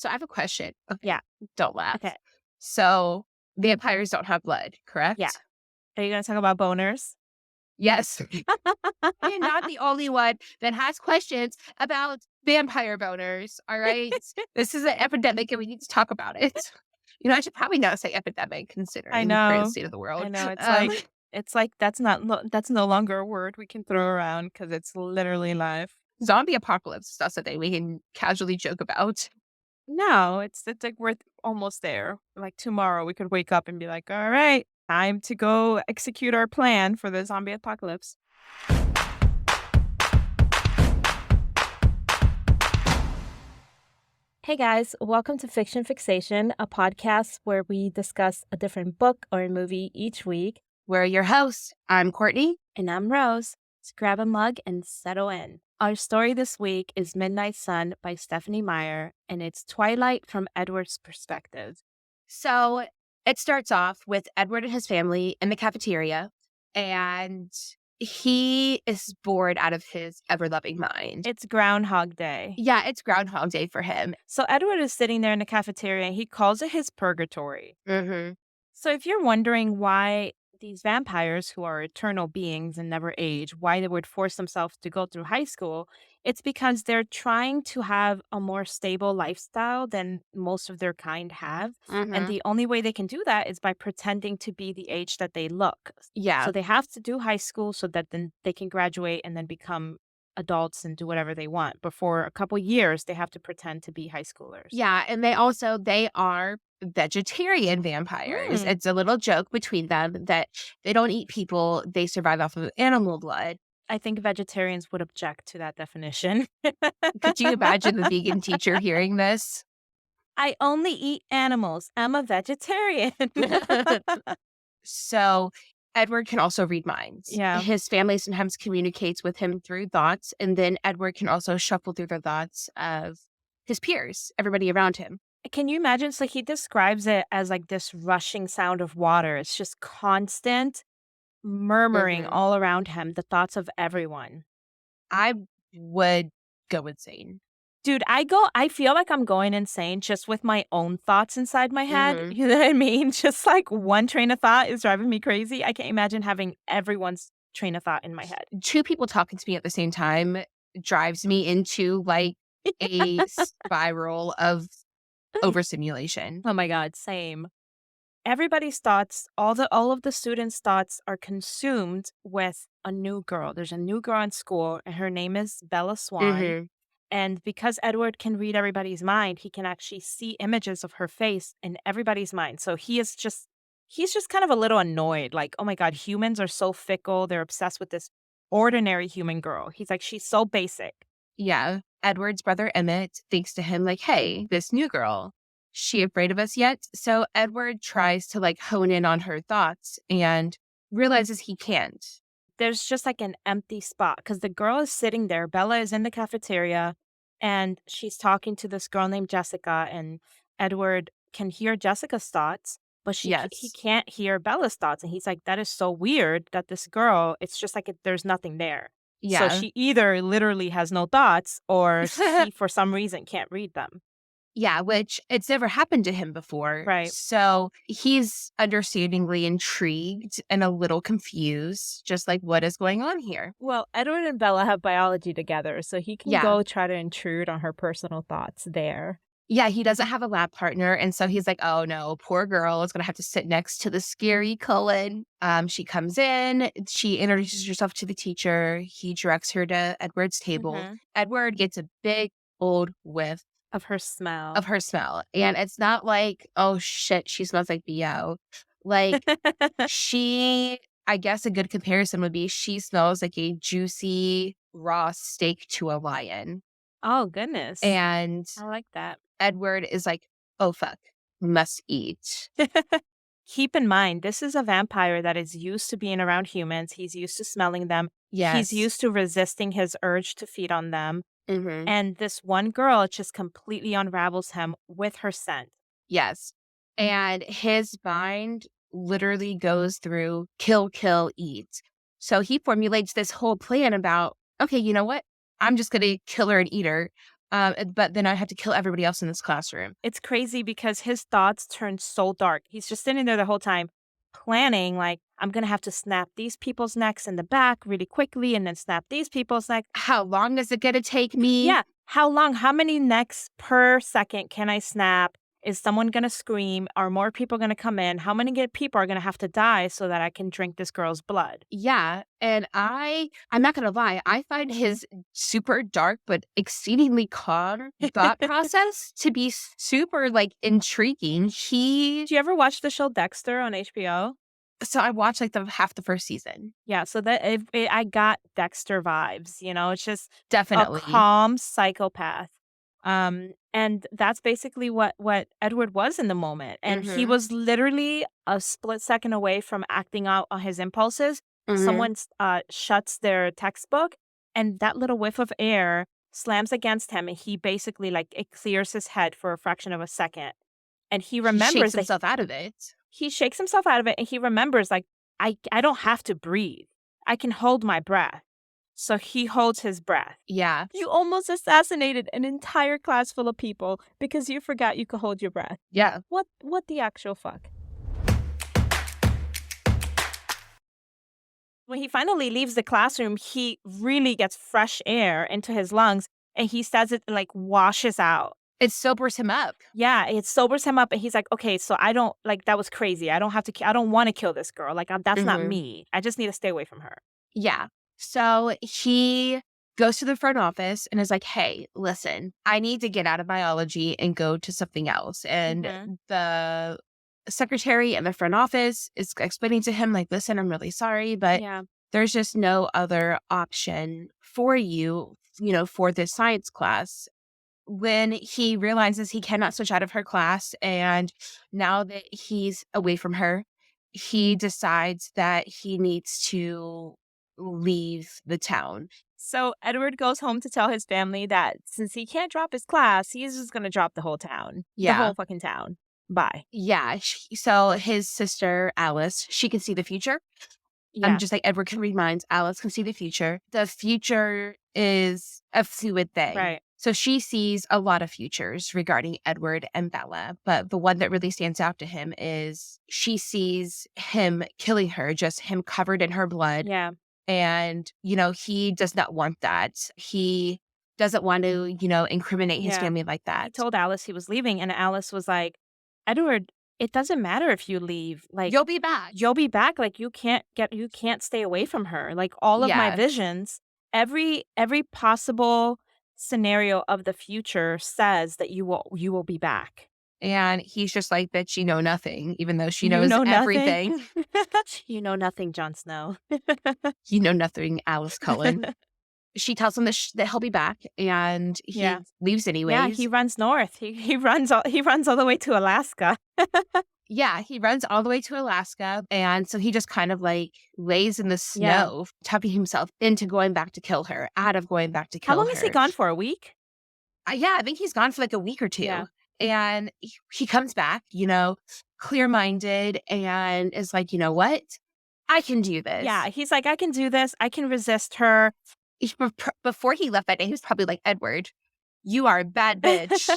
So I have a question. Okay. Yeah. Don't laugh. Okay. So vampires don't have blood, Yeah. correct? Are you going to talk about boners? Yes. I am not the only one that has questions about vampire boners. All right. This is an epidemic and we need to talk about it. I should probably not say epidemic I considering the current know. state of the world. I know. Um, It's like that's no longer a word we can throw around because it's literally live. Zombie apocalypse is not something we can casually joke about. No, it's like we're almost there. Like tomorrow we could wake up and be like, all right, time to go execute our plan for the zombie apocalypse. Hey guys, welcome to Fixation, a podcast where we discuss a different book or a movie each week. We're your hosts. I'm Courtney. And I'm Rose. Let's grab a mug and settle in. Our story this week is Midnight Sun by Stephanie Meyers, and it's Twilight from Edward's perspective. So it starts off with Edward and his family in the cafeteria, and he is bored out of his ever-loving mind. It's Groundhog Day. Yeah, it's Groundhog Day for him. So Edward is sitting there in the cafeteria, and he calls it his purgatory. Mm-hmm. So if you're wondering why these vampires, who are eternal beings and never age, why they would force themselves to go through high school, it's because they're trying to have a more stable lifestyle than most of their kind have. Mm-hmm. And the only way they can do that is by pretending to be the age that they look. Yeah. So they have to do high school so that then they can graduate and then become adults and do whatever they want. But for a couple years, they have to pretend to be high schoolers. Yeah, and they are vegetarian vampires. It's a little joke between them that they don't eat people, they survive off of animal blood. I think vegetarians would object to that definition. Could you imagine the vegan teacher hearing this? I only eat animals. I'm a vegetarian. So Edward can also read minds. Yeah. His family sometimes communicates with him through thoughts, and then Edward can also shuffle through the thoughts of his peers, everybody around him. Can you imagine? So he describes it as like this rushing sound of water. It's just constant murmuring all around him, the thoughts of everyone. I would go insane. Dude, I feel like I'm going insane just with my own thoughts inside my head. You know what I mean? Just like one train of thought is driving me crazy. I can't imagine having everyone's train of thought in my head. Two people talking to me at the same time drives me into like a spiral of overstimulation. Oh my God, same. Everybody's thoughts, all of the students' thoughts are consumed with a new girl. There's a new girl in school, and her name is Bella Swan. And because Edward can read everybody's mind, he can actually see images of her face in everybody's mind. So he's just kind of a little annoyed. Like, oh my God, humans are so fickle. They're obsessed with this ordinary human girl. He's like, she's so basic. Yeah. Edward's brother Emmett thinks to him like, hey, this new girl, she afraid of us yet? So Edward tries to like hone in on her thoughts and realizes he can't. There's just like an empty spot because the girl is sitting there. Bella is in the cafeteria and she's talking to this girl named Jessica, and Edward can hear Jessica's thoughts, but he can't hear Bella's thoughts. And he's like, that is so weird that this girl, it's just like there's nothing there. Yeah. So she either literally has no thoughts or she, for some reason, can't read them. Yeah, which it's never happened to him before. Right. So he's understandingly intrigued and a little confused, just like what is going on here. Well, Edward and Bella have biology together, so he can go try to intrude on her personal thoughts there. Yeah, he doesn't have a lab partner. And so he's like, oh no, poor girl is going to have to sit next to the scary Cullen. She comes in, she introduces herself to the teacher. He directs her to Edward's table. Edward gets a big old whiff of her smell. And it's not like, oh shit, she smells like BO. Like I guess a good comparison would be she smells like a juicy raw steak to a lion. Oh, goodness. And I like that. Edward is like, oh fuck, must eat. Keep in mind, this is a vampire that is used to being around humans. He's used to smelling them. Yes. He's used to resisting his urge to feed on them. And this one girl just completely unravels him with her scent. Yes. And his mind literally goes through kill, kill, eat. So he formulates this whole plan about, okay, you know what? I'm just going to kill her and eat her. But then I had to kill everybody else in this classroom. It's crazy because his thoughts turn so dark. He's just sitting there the whole time planning, like, I'm going to have to snap these people's necks in the back really quickly and then snap these people's neck. How long is it going to take me? Yeah. How long? How many necks per second can I snap? Is someone going to scream? Are more people going to come in? How many people are going to have to die so that I can drink this girl's blood? Yeah, and I'm not gonna lie, I find his super dark but exceedingly calm thought process to be super, like, intriguing. Do you ever watch the show Dexter on HBO? So I watched, like, the half the first season. Yeah, so that I got Dexter vibes, you know, it's just a Definitely. calm psychopath. And that's basically what Edward was in the moment, and he Mhm, was literally a split second away from acting out on his impulses. mhm. Someone shuts their textbook, and that little whiff of air slams against him, and he basically, like, it clears his head for a fraction of a second, and he He shakes remembers that himself out of it. he shakes himself out of it, and he remembers, like, I don't have to breathe. I can hold my breath. So he holds his breath. Yeah, You almost assassinated an entire class full of people because you forgot you could hold your breath. yeah, What the actual fuck? When he finally leaves the classroom, he really gets fresh air into his lungs and he says it like washes out. it sobers him up. Yeah, it sobers him up and he's like, "Okay, so I don't like that was crazy. I don't have to I don't want to kill this girl. Like that's not Mhm. me. I just need to stay away from her." Yeah. So he goes to the front office and is like, "Hey, listen, I need to get out of biology and go to something else." And Mhm. the secretary in the front office is explaining to him, like, "Listen, I'm really sorry, but Yeah. there's just no other option for you, for this science class." When he realizes he cannot switch out of her class, and now that he's away from her, he decides that he needs to leave the town. So Edward goes home to tell his family that since he can't drop his class, he's just gonna drop the whole town. The Yeah. whole fucking town. Bye. Yeah. So his sister, Alice, she can see the future. Yeah. Just like Edward can read minds, Alice can see the future. The future is a fluid thing. Right. So she sees a lot of futures regarding Edward and Bella, but the one that really stands out to him is she sees him killing her, just him covered in her blood. Yeah. And, he does not want that. He doesn't want to, incriminate his Yeah. family like He that. told Alice he was leaving, and Alice was like, Edward, it doesn't matter if you leave. Like, You'll be back. you'll be back. Like, you can't stay away from her. Like, all of my Yeah. visions, every possible scenario of the future says that you will be back. And he's just like, bitch, you know nothing, even though she You knows know nothing. everything. You know nothing, Jon Snow. You know nothing, Alice Cullen. She tells him that he'll be back, and he Yeah. leaves Yeah, he anyways. runs north. He runs all the way to Alaska. Yeah, he runs all the way to Alaska, and so he just kind of, like, lays in the Yeah. snow, tucking himself into going back to kill her, out of going back to How kill long is he her. gone for? A week? Yeah, I think he's gone for, like, a week or 2, Yeah. and he comes back, clear-minded and is like, "You know what? I can do Yeah, this." he's like, "I can do this. I can resist her." Before he left that day, he was probably like, "Edward, you are a bad bitch.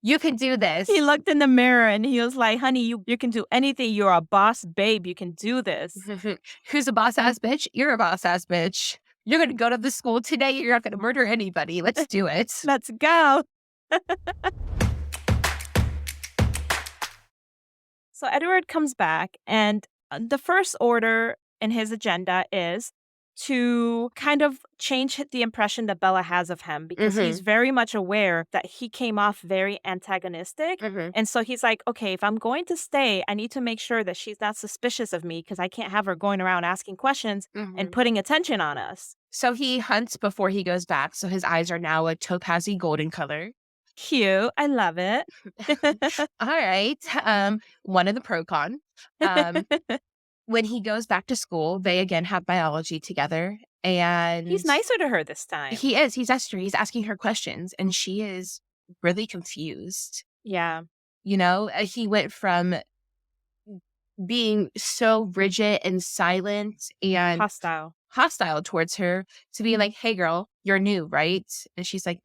You can do He this." looked in the mirror and he was like, "Honey, you can do anything. You're a boss babe. You can do this." Who's a boss ass bitch? You're a boss ass bitch. You're gonna go to the school today. You're not gonna murder anybody. Let's do it. Let's go. So Edward comes back, and the first order in his agenda is to kind of change the impression that Bella has of him because he's Hmm. very much aware that he came off very antagonistic. Hmm. And so he's like, okay, if I'm going to stay, I need to make sure that she's not suspicious of me because I can't have her going around asking questions and Hmm. putting attention on us. So he hunts before he goes back. So his eyes are now a topazy golden color. Cute. I love it. All right. One of the pro con. Um, when he goes back to school, they again have biology together, He's and nicer to her this time. he's Esther. He's asking her questions, and she is really confused. Yeah. He went from being so rigid and silent and Hostile. hostile towards her to being like, "Hey, girl, you're new, right?" And she's like,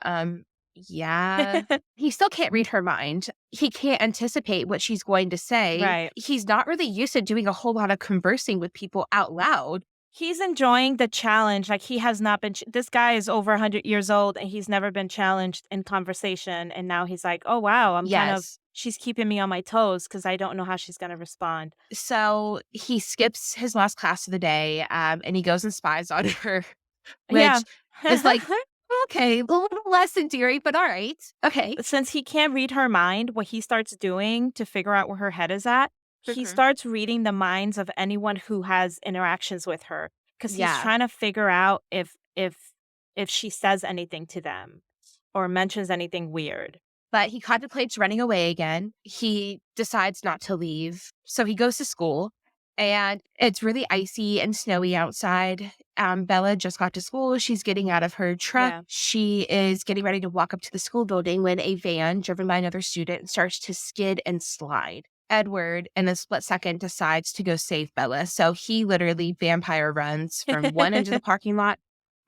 Yeah. He still can't read her mind. He can't anticipate what she's going to say. Right. He's not really used to doing a whole lot of conversing with people out loud. He's enjoying the challenge, like, he has not been this guy is over 100 years old, and he's never been challenged in conversation, and now he's like, "Oh, wow, Yes. she's keeping me on my toes because I don't know how she's gonna respond." So he skips his last class of the day, and he goes and spies on her, Yeah. which is like, okay, a little less endearing, but all right. Okay. Since he can't read her mind, what he starts doing to figure out where her head is at, he Mhm. starts reading the minds of anyone who has interactions with her, because he's Yeah. trying to figure out if she says anything to them or mentions anything weird. But he contemplates running away again. He decides not to leave. So he goes to school and it's really icy and snowy outside. Bella just got to school. She's getting out of her truck. Yeah. She is getting ready to walk up to the school building when a van driven by another student starts to skid and slide. Edward, in a split second, decides to go save Bella. So he literally vampire runs from one end of the parking lot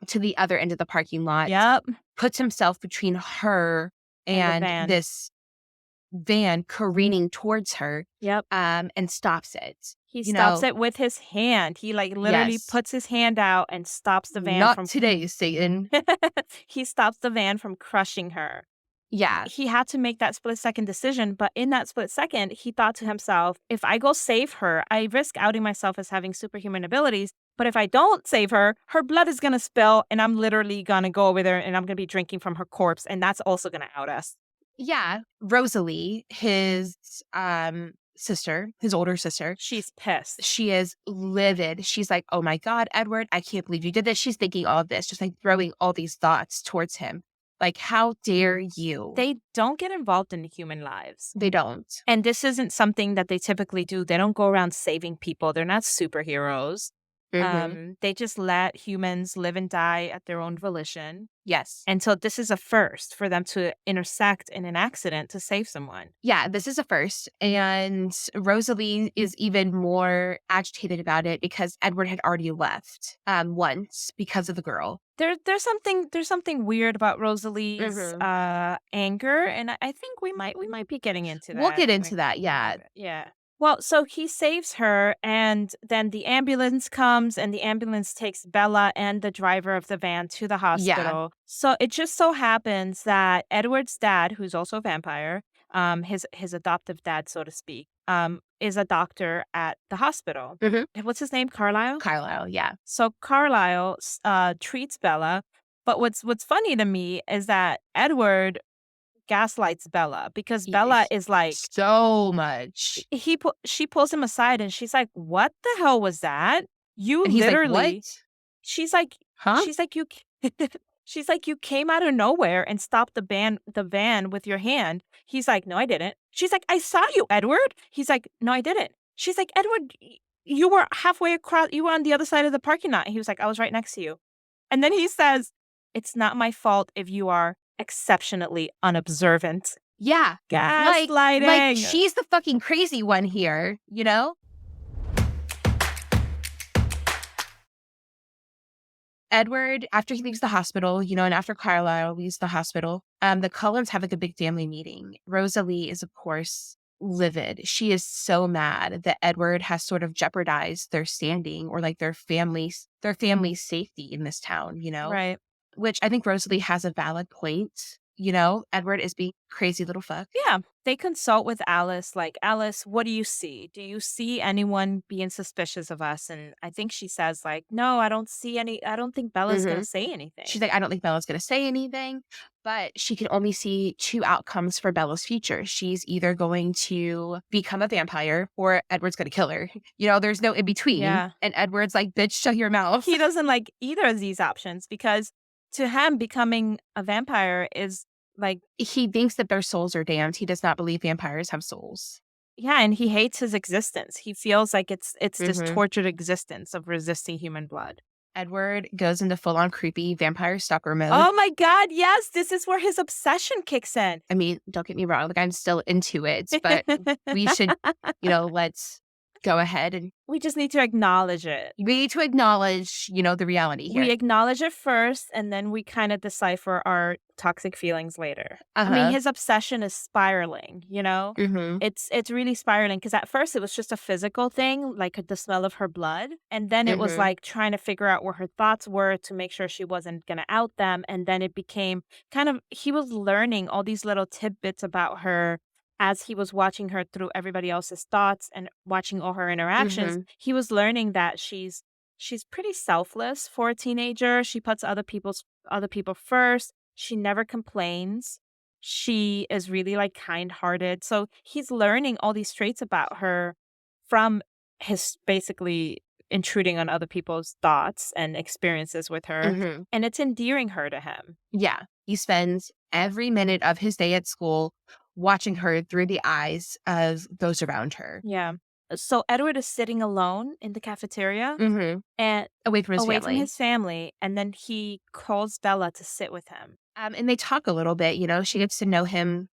to the other end of the parking lot, Yep, puts himself between her and the and van. this van careening towards her, Yep. and stops it. He You stops know, it with his hand. He, like, literally yes, puts his hand out and stops the van not from today, Satan. he stops the van from crushing her. Yeah, He had to make that split-second decision, but in that split second, he thought to himself, "If I go save her, I risk outing myself as having superhuman abilities, but if I don't save her, her blood is gonna spill, and I'm literally gonna go over there, and I'm gonna be drinking from her corpse, and that's also gonna out us." yeah. Rosalie, his sister, his older sister, She's pissed. she is livid. She's like, "Oh my God, Edward, I can't believe you did this." She's thinking all of this, just like throwing all these thoughts towards him. Like, how dare you? They don't get involved in human lives. They don't. And this isn't something that they typically do. They don't go around saving people. They're not superheroes. Hmm. They just let humans live and die at their own volition. Yes. And so this is a first for them to intersect in an accident to save someone. Yeah, this is a first. And Rosalie is even more agitated about it because Edward had already left once because of the girl. There's something weird about Rosalie's Hmm. anger, and I think we might be getting into We'll that get in a into that. Yeah. bit. Yeah. Well, so he saves her, and then the ambulance comes, and the ambulance takes Bella and the driver of the van to the Yeah. hospital. So it just so happens that Edward's dad, who's also a vampire, his adoptive dad, so to speak, is a doctor at the hospital. Hmm. And what's his name? Carlisle. Carlisle. Yeah. So Carlisle treats Bella, but what's funny to me is that Edward gaslights Bella because Bella is like So much. she pulls him aside and she's like, "What the hell was that? You And he's like, "What? literally." She's like Huh?" she's like, "You she's like, "You came out of nowhere and stopped the van with your hand." He's like, "No, I didn't." She's like, "I saw you, Edward." He's like, "No, I didn't." She's like, "Edward, you were halfway across, you were on the other side of the parking lot." And he was like, "I was right next to you." And then he says, "It's not my fault if you are exceptionally unobservant." Yeah. Like Gaslighting. she's the fucking crazy one here, you know? Edward, after he leaves the hospital, and after Carlisle leaves the hospital, the Cullens have like a big family meeting. Rosalie is, of course, livid. She is so mad that Edward has sort of jeopardized their standing or like their family's safety in this town. Right. Which I think Rosalie has a valid point. Edward is being crazy little fuck. Yeah. They consult with Alice, like, "Alice, what do you see? Do you see anyone being suspicious of us?" And I think she says, like, "No, I don't see any. I don't think Bella's going Hmm. to say anything." She's like, "I don't think Bella's going to say anything," but she can only see two outcomes for Bella's future. She's either going to become a vampire or Edward's going to kill her. There's no in between. Yeah. And Edward's like, "Bitch, shut your mouth." He doesn't like either of these options because to him, becoming a vampire is like, He thinks that their souls are damned. He does not believe vampires have souls. yeah, and he hates his existence. He feels like it's this Hmm. tortured existence of resisting human blood. Edward goes into full on creepy vampire stalker mode. Oh my God, yes, this is where his obsession kicks in. I mean, don't get me wrong. Like, I'm still into it, but we should, let's go ahead and We just need to acknowledge it. we need to acknowledge, the reality We here. acknowledge it first, and then we kind of decipher our toxic feelings later. I mean, Uh-huh. his obsession is spiraling, you know? Mhm. It's really spiraling because at first it was just a physical thing, like the smell of her blood, and then it was Mhm. like trying to figure out where her thoughts were to make sure she wasn't going to out them, and then it became kind of he was learning all these little tidbits about her as he was watching her through everybody else's thoughts and watching all her interactions. Mhm. He was learning that she's pretty selfless for a teenager. She puts other people first. She never complains. She is really like kind-hearted. So he's learning all these traits about her from his basically intruding on other people's thoughts and experiences with her, Mhm. and it's endearing her to him. Yeah. He spends every minute of his day at school watching her through the eyes of those around her. Yeah. So Edward is sitting alone in the cafeteria Mhm. and Away from his away from family. his family, and then he calls Bella to sit with him. And they talk a little bit, she gets to know him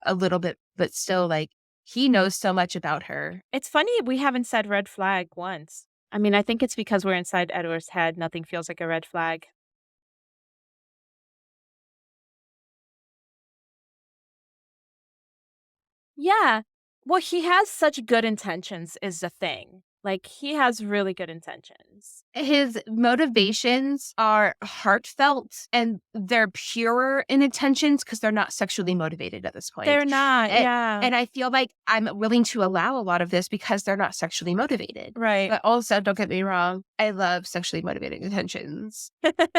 a little bit, but still, like, he knows so much about her. It's funny we haven't said red flag once. I mean, I think it's because we're inside Edward's head. Nothing feels like a red flag. Yeah. Well, he has such good intentions, is the thing. Like, he has really good intentions. His motivations are heartfelt and they're pure in intentions because they're not sexually motivated at this point. They're not. And, Yeah. and I feel like I'm willing to allow a lot of this because they're not sexually motivated. Right. But also, don't get me wrong, I love sexually motivated intentions,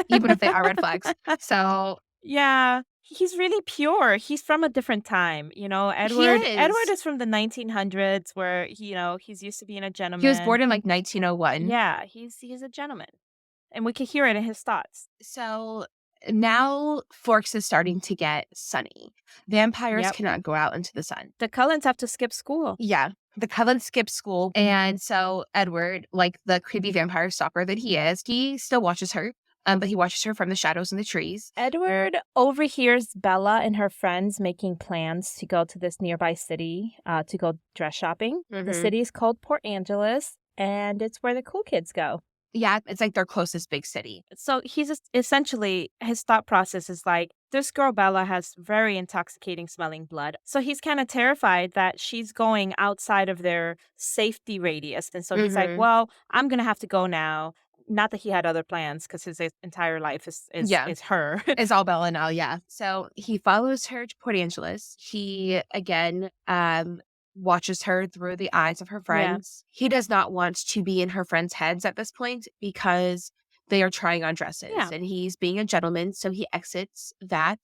even if they are red flags. So Yeah. He's really pure. He's from a different time, he Edward is. is from the 1900s where, he's used to being a He was gentleman. born in like 1901. Yeah, he's a gentleman. And we can hear it in his thoughts. So now Forks is starting to get sunny. Vampires Yep. cannot go out into the sun. The Cullens have to skip school. Yeah. The Cullen skips school. And so Edward, like the creepy vampire stalker that he is, he still watches her. But he watches her from the shadows in the trees. Edward overhears Bella and her friends making plans to go to this nearby city to go dress shopping. The Hmm. city is called Port Angeles, and it's where the cool kids go. Yeah, it's like their closest big city. So he's essentially, his thought process is like, this girl Bella has very intoxicating smelling blood. So he's kind of terrified that she's going outside of their safety radius. And so he's like, Hmm. well, I'm going to have to go now. Not that he had other plans because his entire life Yeah. is her. It's all Bella now, yeah. So he follows her to Port Angeles. He again watches her through the eyes of her Yeah. friends. He does not want to be in her friends' heads at this point because they are trying on dresses Yeah. and he's being a gentleman. So he exits that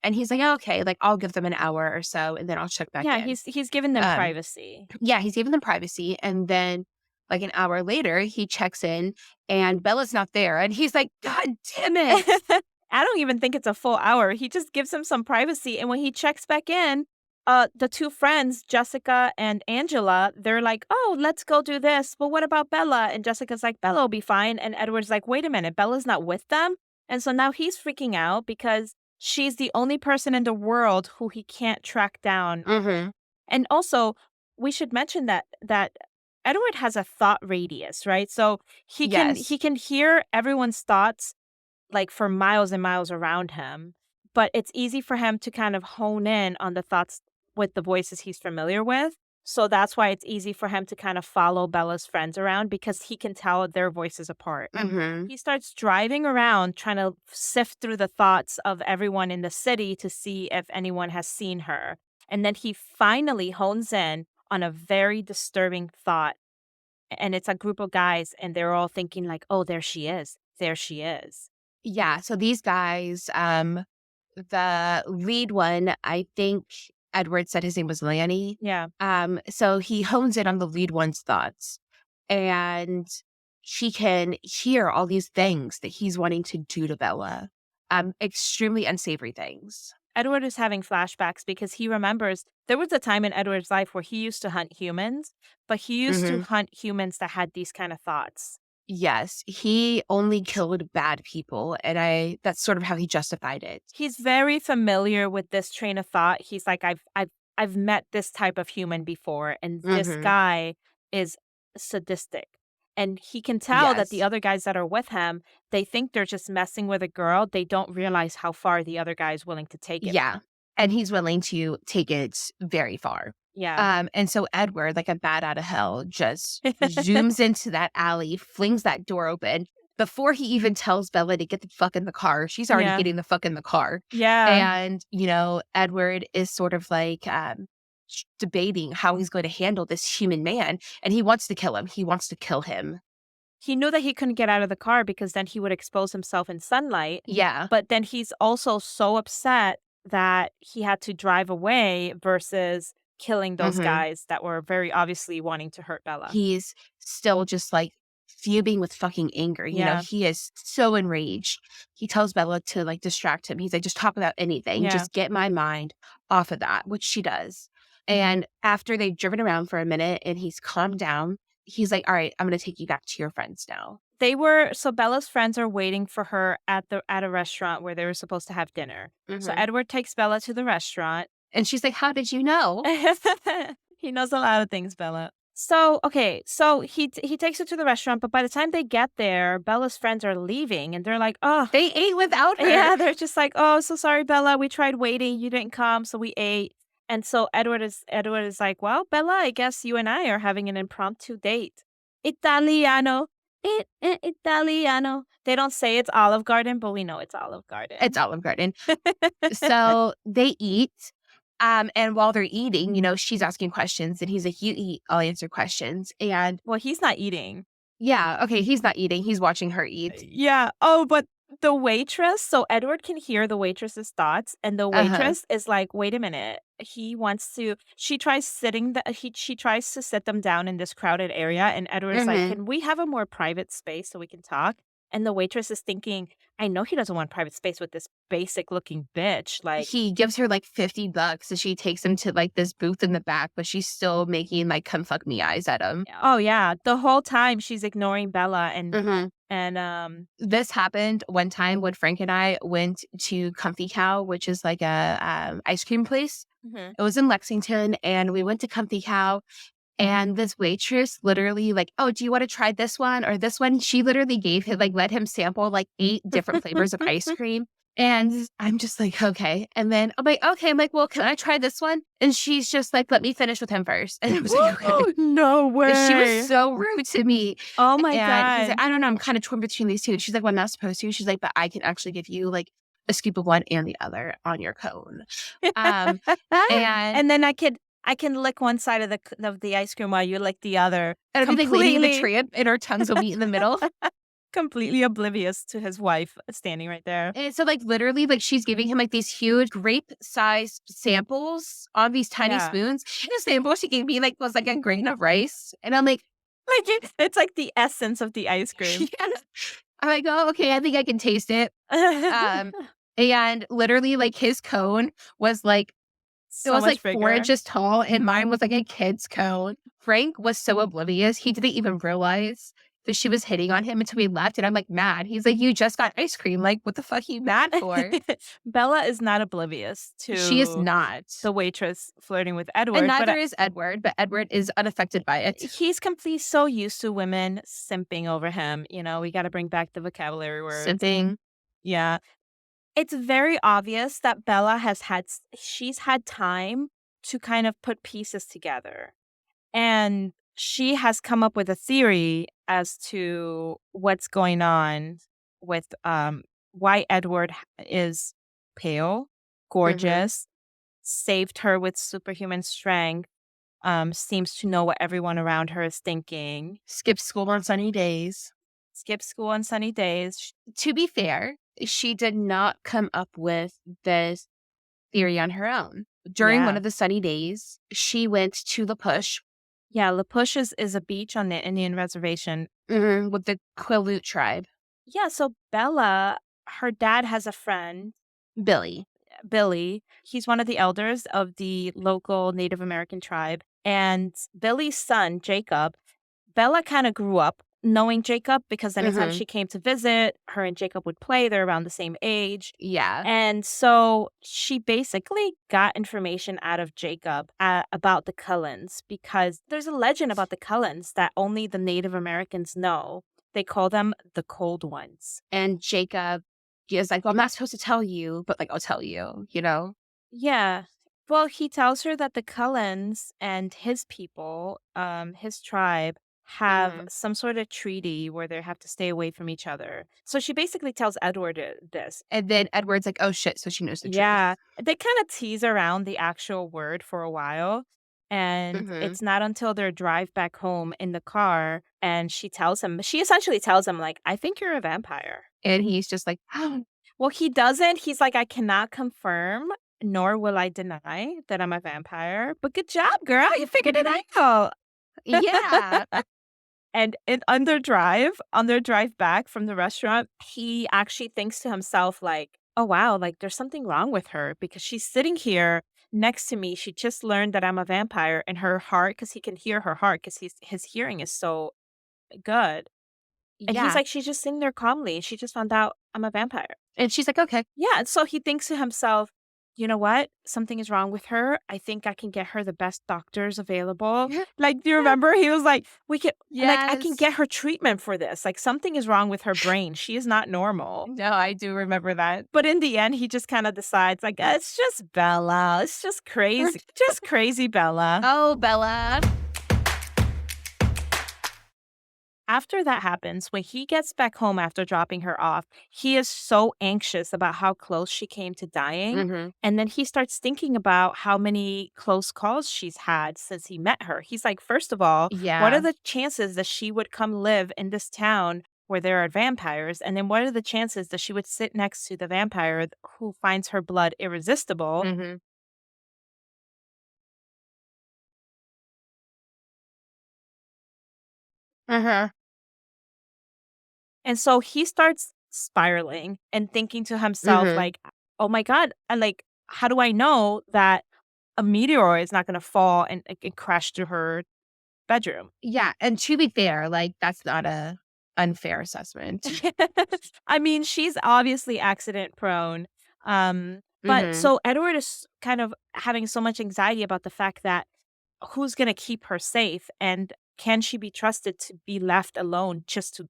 and he's like, okay, like I'll give them an hour or so and then I'll check back Yeah, in. he's given them Um, privacy. yeah, he's giving them privacy. And then like an hour later, he checks in and Bella's not there. And he's like, God damn it. I don't even think it's a full hour. He just gives him some privacy, and when he checks back in, the two friends, Jessica and Angela, they're like, "Oh, let's go do this." But what about Bella? And Jessica's like, "Bella will be fine." And Edward's like, "Wait a minute, Bella's not with them?" And so now he's freaking out because she's the only person in the world who he can't track down. Hmm. And also, we should mention that Edward has a thought radius, right? So he Yes. can hear everyone's thoughts like for miles and miles around him, but it's easy for him to kind of hone in on the thoughts with the voices he's familiar with. So that's why it's easy for him to kind of follow Bella's friends around because he can tell their voices apart. Hmm. He starts driving around trying to sift through the thoughts of everyone in the city to see if anyone has seen her. And then he finally hones in on a very disturbing thought. And it's a group of guys, and they're all thinking, like, oh, there she is. There she is. Yeah. So these guys, the lead one, I think Edward said his name was Lanny. Yeah. So he hones in on the lead one's thoughts and he can hear all these things that he's wanting to do to Bella. Extremely unsavory things. Edward is having flashbacks because he remembers there was a time in Edward's life where he used to hunt humans, but he used to Hmm. hunt humans that had these kind of thoughts. Yes, he only killed bad people, and that's sort of how he justified it. He's very familiar with this train of thought. He's like, I've met this type of human before, and this Hmm. guy is sadistic. And he can tell that the Yes. other guys that are with him, they think they're just messing with a girl. They don't realize how far the other guy is willing to take it. Yeah, and he's willing to take it very far. Yeah. And so Edward, like a bat out of hell, just zooms into that alley, flings that door open. Before he even tells Bella to get the fuck in the car, she's already Yeah. getting the fuck in the car. Yeah. And, Edward is sort of like debating how he's going to handle this human man. And he wants to kill him. He wants to kill him. He knew that he couldn't get out of the car because then he would expose himself in sunlight. Yeah. But then he's also so upset that he had to drive away versus killing those hmm guys that were very obviously wanting to hurt Bella. He's still just like fuming with fucking anger. Yeah. He is so enraged. He tells Bella to like distract him. He's like, just talk about anything. Yeah. Just get my mind off of that, which she does. And after they've driven around for a minute and he's calmed down, he's like, all right, I'm going to take you back to your friends now. So Bella's friends are waiting for her at a restaurant where they were supposed to have dinner. So hmm Edward takes Bella to the restaurant. And she's like, how did you know? He knows a lot of things, Bella. So, okay, so he takes her to the restaurant, but by the time they get there, Bella's friends are leaving and they're like, "Oh, They ate without her. yeah, they're just like, "Oh, so sorry, Bella. We tried waiting. You didn't come, so we ate." And so Edward is like, "Well, Bella, I guess you and I are having an impromptu date. Italiano. Italiano." They don't say it's Olive Garden, but we know it's Olive It's Garden. Olive Garden. So they eat. And while they're eating, she's asking questions and he's like, you eat, I'll answer questions. And Well, he's not eating. yeah, okay, he's not eating. He's watching her eat. Yeah. Oh, but the waitress, so Edward can hear the waitress's thoughts, and the Uh-huh. waitress is like, "Wait a minute." She tries to sit them down in this crowded area, and Edward's like, hmm "Can we have a more private space so we can talk?" And the waitress is thinking, "I know he doesn't want private space with this basic looking bitch." Like, He gives her like $50 and she takes him to like this booth in the back, but she's still making like come fuck me eyes at him. oh yeah, the whole time she's ignoring Bella hmm and This happened one time when Frank and I went to Comfy Cow, which is like a ice cream place. Mhm. It was in Lexington, and we went to Comfy Cow. And this waitress literally like, "Oh, do you wanna try this one or this one?" She literally gave him like, let him sample like 8 different flavors of ice cream. And I'm just like, "Okay." And then I'm like, "Okay." I'm like, "Well, can I try this one?" And she's just like, "Let me finish with him first." And I was like, "Okay." No And she was way. so rude to me. Oh my And he's like, god. "I don't know. I'm kinda torn between these 2." And she's like, "Well, I'm not supposed to." She's like, "But I can actually give you like a scoop of one and the other on your cone." Um, and And then I can lick one side of the ice cream while you lick the other. it'll be like Lady and the Completely Tramp, and our tongues will meet in the middle. completely oblivious to his wife standing right there. And so, like, literally, like, she's giving him, like, these huge grape-sized samples on these tiny Yeah. spoons. And the sample she gave me, like, was, like, a grain of rice. And I'm like, Like, it's like the essence of the ice cream. yeah. I'm like, "Oh, okay, I think I can taste it." Um, and literally, like, his cone was, like it So was, much like, 4 bigger. inches tall, and mine was, like, a kid's cone. Frank was so oblivious, he didn't even realize that she was hitting on him until we left, and I'm, like, mad. He's like, "You just got ice cream, like, what the fuck are you mad for?" Bella is not oblivious She is to not. the waitress flirting with And Edward, neither is Edward, but Edward is unaffected by it. he's so used to women simping over him. We got to bring back the vocabulary words. Simping. Yeah. It's very obvious that she's had time to kind of put pieces together. And she has come up with a theory as to what's going on with why Edward is pale, Mhm. gorgeous, saved her with superhuman strength, seems to know what everyone around her is thinking, Skip school on sunny days. skips school on sunny days. To be fair, she did not come up with this theory on her own. During one Yeah. of the sunny days, she went to La Push Yeah, La Push is a beach on the Indian reservation. with the Quileute tribe, Yeah, so Bella, her dad has a friend, Billy. Billy. He's one of the elders of the local Native American tribe. And Billy's son, Jacob, Bella kind of grew up knowing Jacob because anytime Mhm. she came to visit, her and Jacob would play. They're around the same age. Yeah. And so she basically got information out of Jacob about the Cullens because there's a legend about the Cullens that only the Native Americans know. They call them the Cold Ones. And Jacob is like, "Well, I'm not supposed to tell you, but, like, I'll tell you," you know? Yeah. Well, he tells her that the Cullens and his people, his tribe, have Mhm. some sort of treaty where they have to stay away from each other. So she basically tells Edward this. And then Edward's like, "Oh, shit," so she knows the Yeah, truth. they kinda tease around the actual word for a while, and Mhm. it's not until their drive back home in the car, and she essentially tells him, like, "I think you're a vampire." And he's just like, Well, he doesn't, he's like, "I cannot confirm, nor will I deny that I'm a vampire, but good job, girl, you figured it out." yeah." And on their drive back from the restaurant, he actually thinks to himself like, "Oh, wow, like, there's something wrong with her because she's sitting here next to me. She just learned that I'm a vampire, and her heart, because he can hear her heart, because his hearing is so good." And he's Yeah. like, "She's just sitting there calmly. She just found out I'm a vampire." And she's like, "Okay." Yeah, and so he thinks to himself, "You know what? Something is wrong with her. I think I can get her the best doctors available." Like, do you remember? He was like, I can Yes. get her treatment for this. Like, something is wrong with her brain. She is not normal." No, I do remember that. But in the end, he just kind of decides, like, It's just Bella. It's just crazy. Just crazy Bella." Oh, Bella. After that happens, when he gets back home after dropping her off, he is so anxious about how close she came to dying. Mhm. And then he starts thinking about how many close calls she's had since he met her. He's like, first of all, what are Yeah. the chances that she would come live in this town where there are vampires? And then what are the chances that she would sit next to the vampire who finds her blood irresistible? Mhm. Uh-huh. And so he starts spiraling and thinking to himself, Mhm. like, oh my God, and like, how do I know that a meteor is not going to fall and crash through her bedroom? Yeah, and to be fair, like, that's not a unfair assessment. I mean, she's obviously accident prone. But Mhm. so Edward is kind of having so much anxiety about the fact that who's going to keep her safe and can she be trusted to be left alone just to,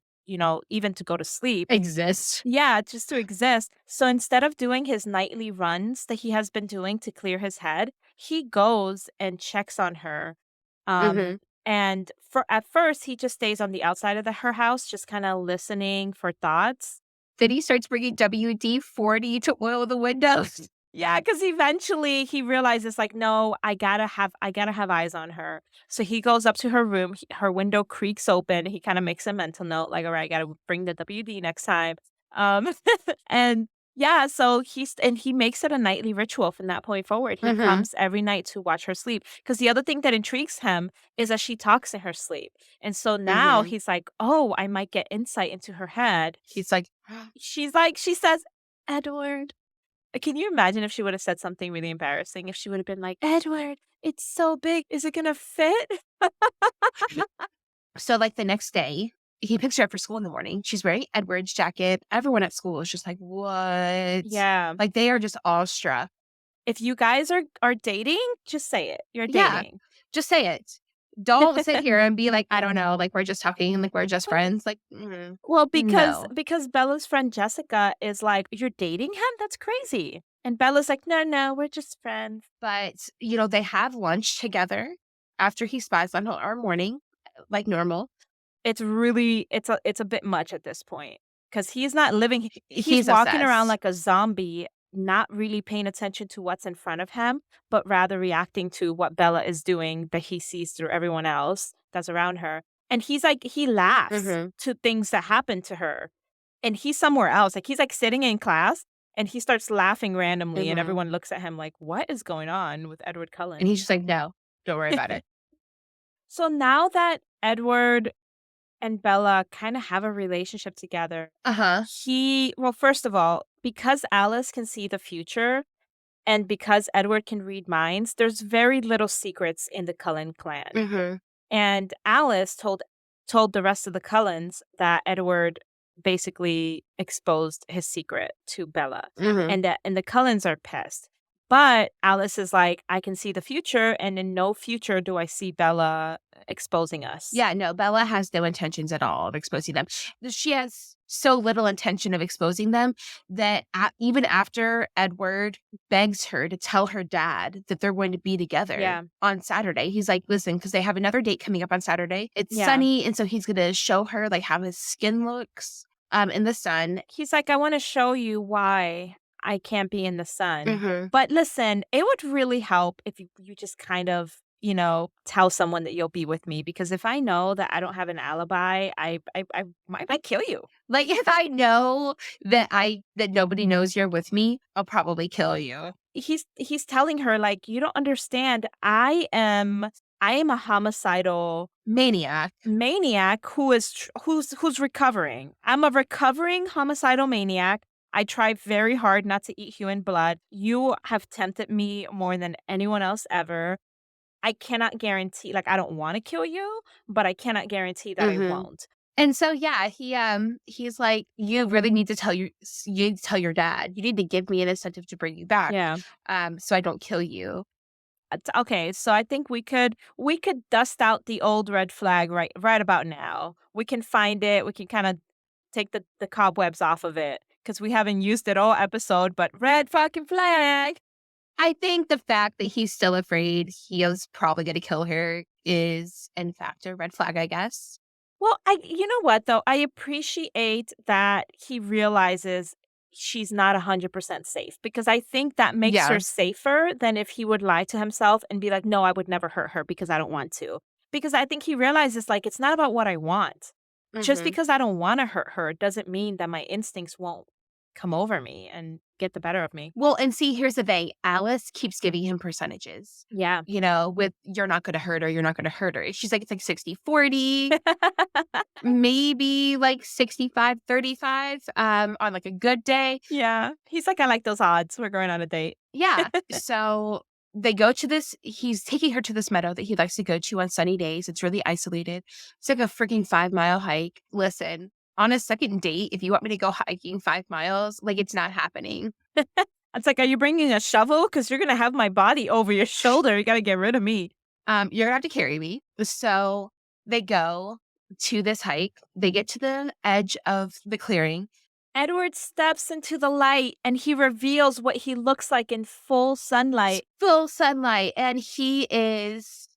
even to go to sleep? Exist. Yeah, just to exist. So instead of doing his nightly runs that he has been doing to clear his head, he goes and checks on her. Um, Mhm. and for at first, he just stays on the outside of her house, just kind of listening for thoughts. Then he starts bringing WD-40 to oil the windows. Yeah, because eventually he realizes, like, no, I gotta have eyes on her. So he goes up to her room. Her window creaks open. He kind of makes a mental note, like, all right, I gotta bring the WD next time. Um, and yeah, so he makes it a nightly ritual from that point forward. He Mhm. comes every night to watch her sleep. Because the other thing that intrigues him is that she talks in her sleep, and so now Mhm. he's like, oh, I might get insight into her head. He's like, She says, Edward. Can you imagine if she would have said something really embarrassing? If she would have been like, "Edward, it's so big. Is it gonna fit?" so, like, the next day, he picks her up for school in the morning. She's wearing Edward's jacket. Everyone at school is just like, "What?" Yeah. Like, they are just awestruck. If you guys are dating, just say it. You're Yeah, dating. just say it. Don't sit here and be like, "I don't know, like, we're just talking, like, we're just friends." Like, Well, because no. because Bella's friend Jessica is like, "You're dating him? That's crazy." And Bella's like, "No, no, we're just friends." But, they have lunch together after he spies on her morning, like normal. It's a bit much at this point because he's not living. He's He's walking around obsessed. like a zombie, not really paying attention to what's in front of him, but rather reacting to what Bella is doing that he sees through everyone else that's around her. And he laughs Mhm, to things that happen to her, and he's somewhere else. Like, he's like sitting in class and he starts laughing randomly, and mhm. everyone looks at him like, what is going on with Edward And Cullen? he's just like, "No, don't worry about it." So now that Edward and Bella kind of have a relationship together, Uh-huh. first of all, because Alice can see the future and because Edward can read minds, there's very little secrets in the Cullen clan. Mhm. And Alice told the rest of the Cullens that Edward basically exposed his secret to Bella, Mhm. and the Cullens are pissed. But Alice is like, "I can see the future, and in no future do I see Bella exposing us." Yeah, no, Bella has no intentions at all of exposing them. She has so little intention of exposing them that even after Edward begs her to tell her dad that they're going to be together Yeah. on Saturday, he's like, listen, because they have another date coming up on Saturday. It's Yeah. sunny. And so he's going to show her like how his skin looks in the sun. He's like, "I wanna show you why I can't be in the sun. Hmm. But listen, it would really help if you just kind of, tell someone that you'll be with me, because if I know that I don't have an alibi, I might kill you." Like if I know that nobody knows you're with me, I'll probably kill you. He's telling her, like, "You don't understand. I am a homicidal Maniac. maniac who's recovering. I'm a recovering homicidal maniac. I try very hard not to eat human blood. You have tempted me more than anyone else ever. I cannot guarantee, like, I don't want to kill you, but I cannot guarantee that I Hmm. won't." And so, yeah, he's like, you really need to you need to tell your dad. You need to give me an incentive to bring you back, Yeah. so I don't kill you. Okay, so I think we could dust out the old red flag right about now. We can find it. We can kind of take the cobwebs off of it because we haven't used it all episode. But red fucking flag. I think the fact that he's still afraid he is probably going to kill her is, in fact, a red flag, I guess. Well, you know what though? I appreciate that he realizes she's not 100% safe, because I think that makes her Yeah. safer than if he would lie to himself and be like, "No, I would never hurt her because I don't want to." Because I think he realizes, like, it's not about what I want. Just Hmm. because I don't want to hurt her doesn't mean that my instincts won't come over me and get the better of me. Well, and see, here's the thing. Alice keeps giving him percentages. Yeah. With you're not going to hurt her, you're not going to hurt her. She's like, it's like 60-40. Maybe like 65-35 on like a good day. Yeah. He's like, "I like those odds. We're going on a date." Yeah. So they go to he's taking her to this meadow that he likes to go to on sunny days. It's really isolated. It's like a freaking 5-mile hike. Listen, on a second date, if you want me to go hiking 5 miles, like it's not happening. It's like, "Are you bringing a shovel? Because you're going to have my body over your shoulder. You got to get rid of me." You're gonna have to carry me. So they go to this hike. They get to the edge of the clearing. Edward steps into the light and he reveals what he looks like in full It's sunlight. full sunlight, and he's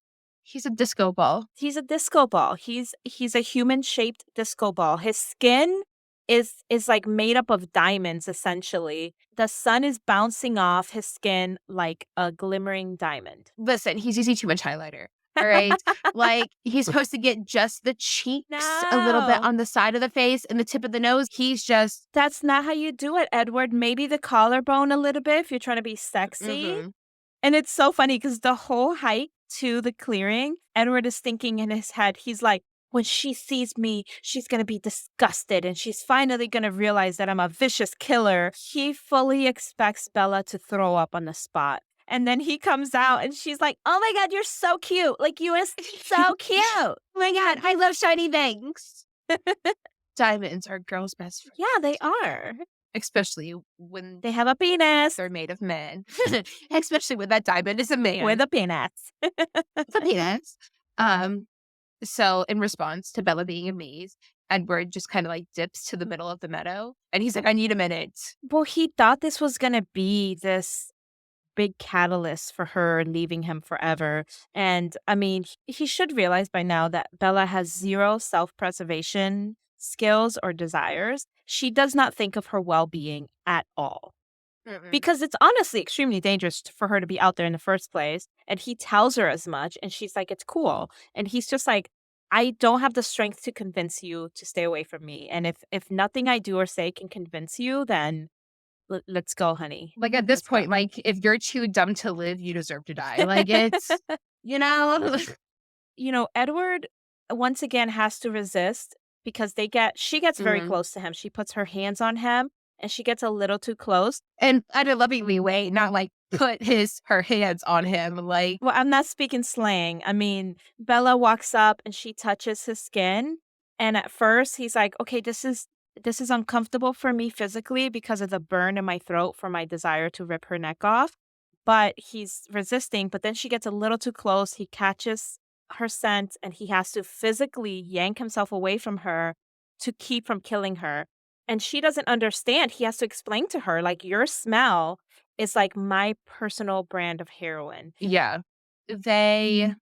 a disco ball. He's a disco ball. He's a human-shaped disco ball. His skin is like made up of diamonds essentially. The sun is bouncing off his skin like a glimmering diamond. Listen, he's using too much highlighter. All right. Like he's supposed to get just the cheeks, a little bit No. on the side of the face and the tip of the nose. He's just That's not how you do it, Edward. Maybe the collarbone a little bit if you're trying to be sexy. mhm. And it's so funny because the whole hike to the clearing, Edward is thinking in his head, he's like, "When she sees me, she's going to be disgusted and she's finally going to realize that I'm a vicious killer." He fully expects Bella to throw up on the spot. And then he comes out and she's like, "Oh my God, you're so cute. Like, you are so cute." Oh my god, I love shiny things. Diamonds are girls' best friend, Yeah, they are. especially when They have a penis they're made of men. Especially when that diamond is a man. with a penis. It's a penis. Um, so in response to Bella being amazed, Edward just kind of like dips to the middle of the meadow and he's like, I need a minute. Well, he thought this was going to be this big catalyst for her leaving him forever. And I mean, he should realize by now that Bella has zero self preservation skills or desires. She does not think of her well being at all, Mm-mm. because it's honestly extremely dangerous for her to be out there in the first place. And he tells her as much, and she's like, "It's cool." And he's just like, "I don't have the strength to convince you to stay away from me. And if nothing I do or say can convince you, then let's go, honey. Like at this Let's go." point, like if you're too dumb to live, you deserve to die. Like it's, you know, Edward once again has to resist because she gets very Mhm. close to him. She puts her hands on him and she gets a little too close. And at a lovingly way, not like put her hands on him. Like, Well, I'm not speaking slang. I mean, Bella walks up and she touches his skin And at first, he's like, "Okay, this is uncomfortable for me physically because of the burn in my throat from my desire to rip her neck off." But he's resisting, but then she gets a little too close. He catches her scent and he has to physically yank himself away from her to keep from killing her. And she doesn't understand. He has to explain to her, like, your smell is like my personal brand of heroin. Yeah. They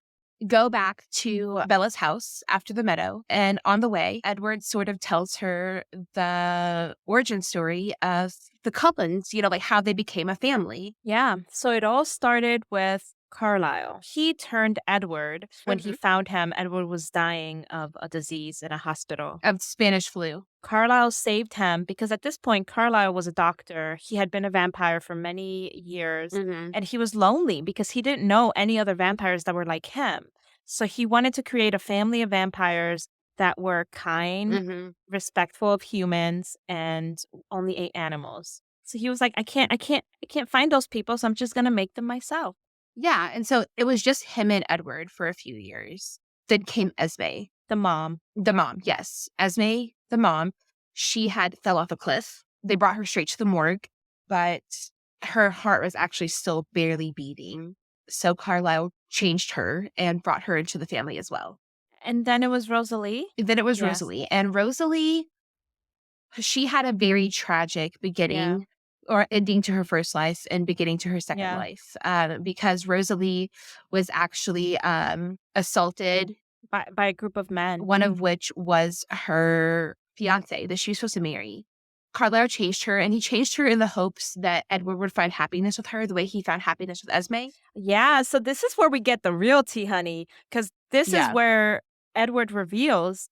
go back to Bella's house after the meadow, and on the way, Edward sort of tells her the origin story of the Cullens, like how they became a family. Yeah. So it all started with Carlisle. He turned Edward when he Mhm. found him. Edward was dying of a disease in a hospital. Of Spanish flu. Carlisle saved him because at this point, Carlisle was a doctor. He had been a vampire for many years Mhm. and he was lonely because he didn't know any other vampires that were like him. So he wanted to create a family of vampires that were kind, Mhm. respectful of humans, and only ate animals. So he was like, I can't find those people, so I'm just gonna make them myself. Yeah, and so it was just him and Edward for a few years. Then came Esme, The mom. the mom, yes. Esme, the mom, she had fell off a cliff. They brought her straight to the morgue, but her heart was actually still barely beating. So Carlisle changed her and brought her into the family as well. And then it was Rosalie. Then it was Yes. Rosalie, and Rosalie, she had a very tragic Yeah. beginning or ending to her first life and beginning to her second Yeah. life, because Rosalie was actually assaulted, By a group of men. one of which was her fiance that she was supposed to marry. Carlisle changed her, and he changed her in the hopes that Edward would find happiness with her the way he found happiness with Esme. Yeah, so this is where we get the real tea, honey, because this is Yeah. where Edward reveals,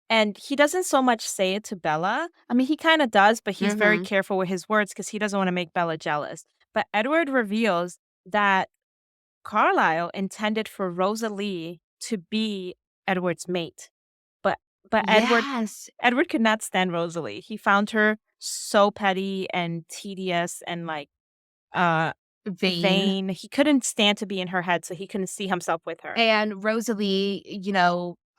and he doesn't so much say it to Bella. I mean, he kind of does, but he's very Mhm. careful with his words because he doesn't want to make Bella jealous. But Edward reveals that Carlisle intended for Rosalie to be Edward's mate, but but Yes. Edward could not stand Rosalie. He found her so petty and tedious and like uh Vain. vain. He couldn't stand to be in her head, so he couldn't see himself with her. And Rosalie,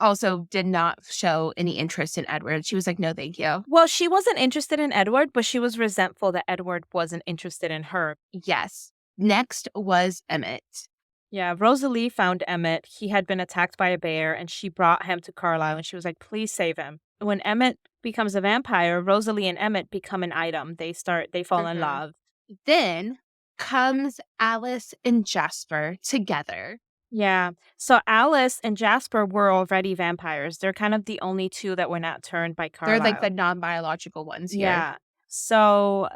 also did not show any interest in Edward. She was like, "No, thank you." Well, she wasn't interested in Edward, but she was resentful that Edward wasn't interested in her. Yes. Next was Emmett. Yeah, Rosalie found Emmett. He had been attacked by a bear, and she brought him to Carlisle, and she was like, "Please save him." When Emmett becomes a vampire, Rosalie and Emmett become an item. They fall in Mhm. love. Then comes Alice and Jasper together. Yeah. So Alice and Jasper were already vampires. They're kind of the only two that were not turned by They're like the Carlisle. non-biological ones here. Yeah. So,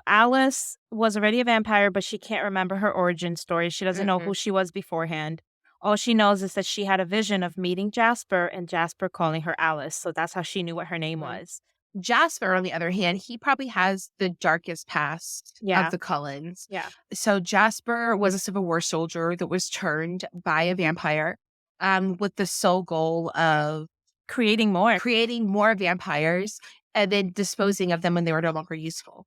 Alice was already a vampire, but she can't remember her origin story. She doesn't know who Mm-mm. she was beforehand. All she knows is that she had a vision of meeting Jasper and Jasper calling her Alice. So that's how she knew what her name Mhm. was. Jasper, on the other hand, he probably has the darkest past of Yeah. the Cullens. Yeah. So Jasper was a Civil War soldier that was turned by a vampire, with the sole goal of Creating more. creating more vampires and then disposing of them when they were no longer useful.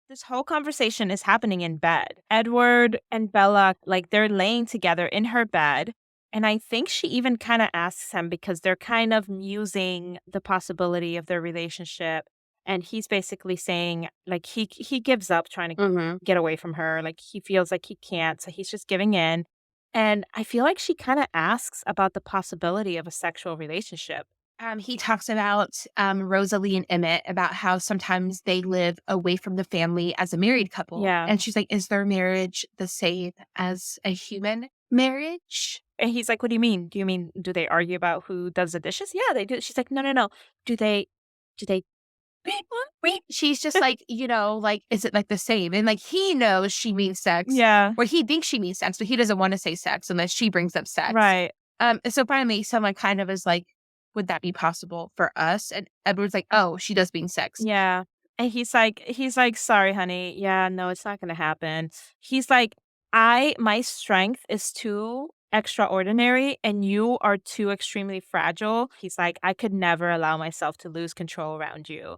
This whole conversation is happening in bed. Edward and Bella, like, they're laying together in her bed. And I think she even kind of asks him because they're kind of musing the possibility of their relationship. And he's basically saying, like, he gives up trying to Mhm. get away from her. Like, he feels like he can't. So he's just giving in. And I feel like she kind of asks about the possibility of a sexual relationship. He talks about Rosalie and Emmett about how sometimes they live away from the family as a married couple. Yeah. And she's like, "Is their marriage the same as a human marriage?" And he's like, "What do you mean? Do you mean do they argue about who does the dishes?" "Yeah, they do." She's like, "No, no, no. Do they She's just like, like, is it like the same? And like, he knows she means sex, Yeah, or he thinks she means sex, but he doesn't want to say sex unless she brings up sex. right. So finally, someone kind of is like, would that be possible for us? And Edward's like, oh, she does mean sex. Yeah." And he's like, "Sorry, honey. Yeah, no, it's not gonna happen." He's like, my strength is too extraordinary and you are too extremely fragile." He's like, "I could never allow myself to lose control around you."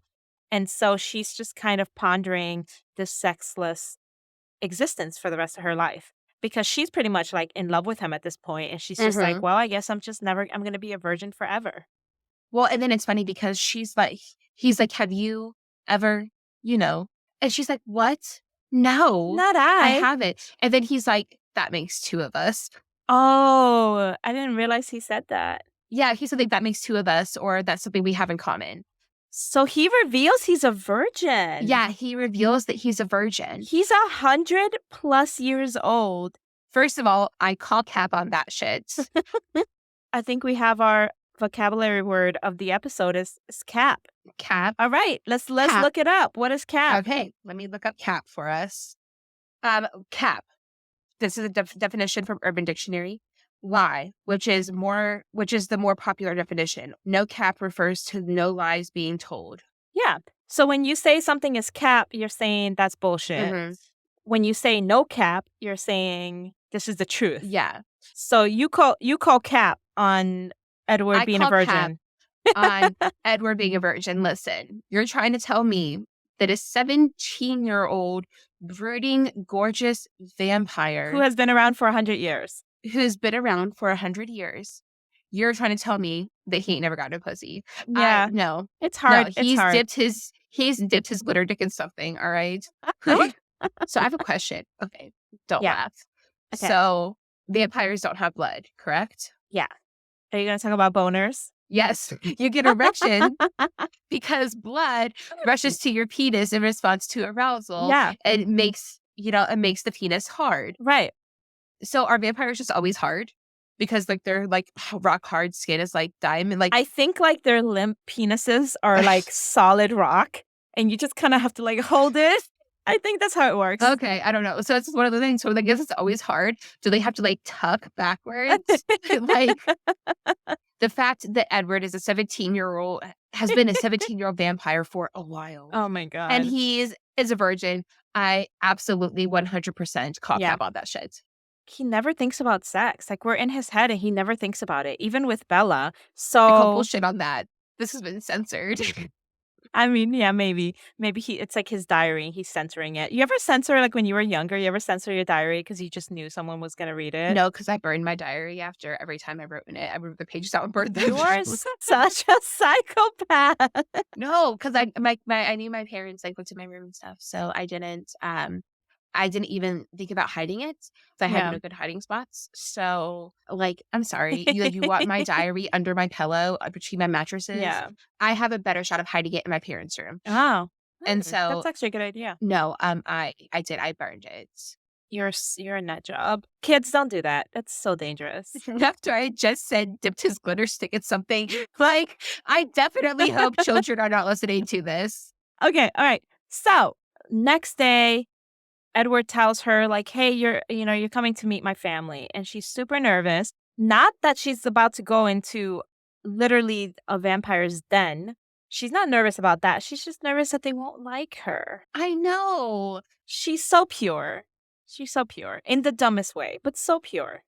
And so she's just kind of pondering this sexless existence for the rest of her life because she's pretty much like in love with him at this point and she's just like, Hmm. "Well, I guess I'm just never I'm going to be a virgin forever." Well, and then it's funny because he's like, "Have you ever, you know?" And she's like, "What? No, Not I I. haven't." And then he's like, "That makes 2 of us." Oh, I didn't realize he said that. Yeah, he said like, "That makes 2 of us," or "That's something we have in common." So he reveals he's a virgin. Yeah, he reveals that he's a virgin. He's 100+ years old. First of all, I call cap on that shit. I think we have our vocabulary word of the episode is cap. Cap, All right, let's cap. look it up. What is cap? Okay, let me look up cap for us. Cap. This is a definition from Urban Dictionary. Lie, which is the more popular definition. No cap refers to no lies being told. Yeah. So when you say something is cap, you're saying that's bullshit. Hmm. When you say no cap, you're saying this is the truth. Yeah, So you call cap on Edward I being a call cap virgin. on Edward being a virgin. Listen, you're trying to tell me that a 17-year-old brooding, gorgeous Who vampire has been around for 100 years. who's been around for 100 years, you're trying to tell me that he ain't never gotten a pussy. Yeah. No, It's no, hard. It's hard. he's dipped his glitter dick in something. All right. So I have a question. Okay, don't Yeah. laugh. Okay. So vampires don't have blood, correct? Yeah. Are you going to talk about boners? Yes, you get erection because blood rushes to your penis in response to arousal. Yeah. And it makes the penis hard. Right. So are vampires just always hard? Because like they're like rock hard skin is like diamond. Like I think like their limp penises are like solid rock and you just kind of have to like hold it. I think that's how it works. okay, I don't know. So it's one of the things. So like, I guess it's always hard. Do they have to like tuck backwards? Like the fact that Edward is a 17-year-old has been a 17-year-old vampire for a while, Oh my God. and is a virgin. I absolutely 100% call Yeah. cap on that shit. He never thinks about sex. Like we're in his head and he never thinks about it, even with Bella. I call So bullshit on that. This has been censored. I mean, yeah, maybe it's like his diary. He's censoring it. You ever censor like when you were younger? You ever censor your diary because you just knew someone was gonna read it? No, because I burned my diary after every time I wrote in it. I wrote the pages out and burned them. You are such a psychopath. No, because I knew my parents like looked at my room and stuff, so I didn't even think about hiding it. So I had Yeah. no good hiding spots. So like, I'm sorry, you want my diary under my pillow between my mattresses. Yeah. I have a better shot of hiding it in my parents' room. Oh. And so That's actually a good idea. no, I burned it. You're a nut job. Kids, don't do that. That's so dangerous. After I just said dipped his glitter stick in something, like I definitely hope children are not listening to this. Okay, all right. So next day, Edward tells her, like, hey, you're coming to meet my family. And she's super nervous. Not that she's about to go into literally a vampire's den. She's not nervous about that. She's just nervous that they won't like her. I know. She's so pure. She's so pure in the dumbest way, but so pure.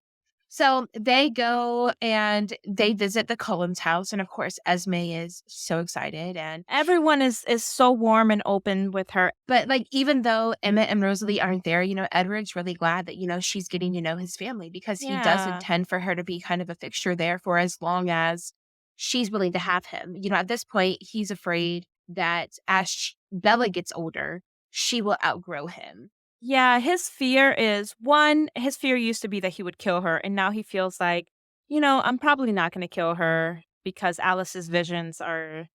So they go and they visit the Cullen's house. And of course, Esme is so excited. And Everyone is so warm and open with her. but like, even though Emmett and Rosalie aren't there, Edward's really glad that, she's getting to know his family because he does Yeah. intend for her to be kind of a fixture there for as long as she's willing to have him. At this point, he's afraid that as Bella gets older, she will outgrow him. Yeah, his fear his fear used to be that he would kill her. And now he feels like, I'm probably not going to kill her because Alice's visions are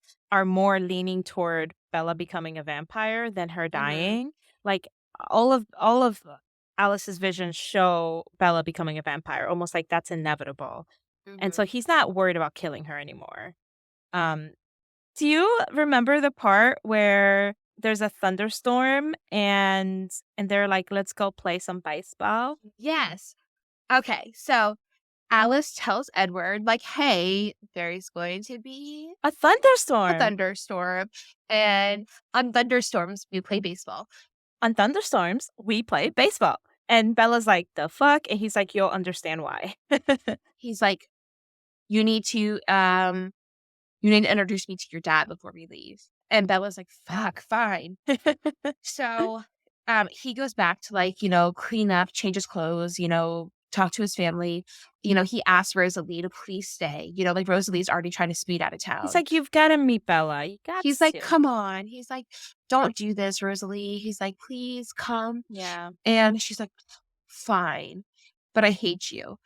more leaning toward Bella becoming a vampire than her dying. Like all of Alice's visions show Bella becoming a vampire, almost like that's inevitable. And so he's not worried about killing her anymore. Do you remember the part where there's a thunderstorm and they're like, let's go play some baseball? Yes. Okay. So Alice tells Edward, like, hey, there's going to be A a thunderstorm. thunderstorm. And on thunderstorms, we play baseball. On thunderstorms, we play baseball. And Bella's like, the fuck? And he's like, you'll understand why. He's like, you need to introduce me to your dad before we leave. And Bella's like, fuck, fine. So he goes back to clean up, change his clothes, talk to his family. He asked Rosalie to please stay. Like Rosalie's already trying to speed out of He's town. like, "You've gotta meet Bella. You got He's like, to." come on. He's like, don't do this, Rosalie. He's like, please come. Yeah. And she's like, fine, but I hate you.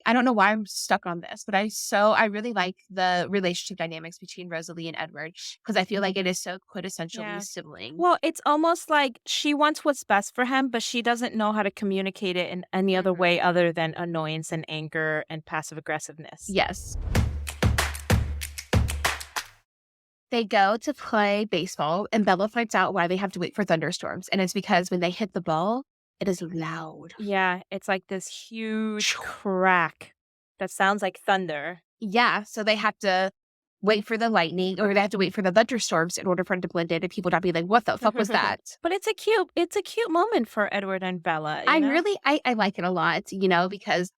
I don't know why I'm stuck on this, but I really like the relationship dynamics between Rosalie and Edward because I feel like it is so quintessentially Yeah. sibling. Well, it's almost like she wants what's best for him, but she doesn't know how to communicate it in any other Mhm. way other than annoyance and anger and passive aggressiveness. Yes. They go to play baseball, and Bella finds out why they have to wait for thunderstorms, and it's because when they hit the ball, it is loud. Yeah, it's like this huge crack that sounds like thunder. Yeah, so they have to wait for the lightning, or they have to wait for the thunderstorms in order for it to blend in, and people not be like, "What the fuck was that?" But it's a cute moment for Edward and Bella, I you know? really I like it a lot, because,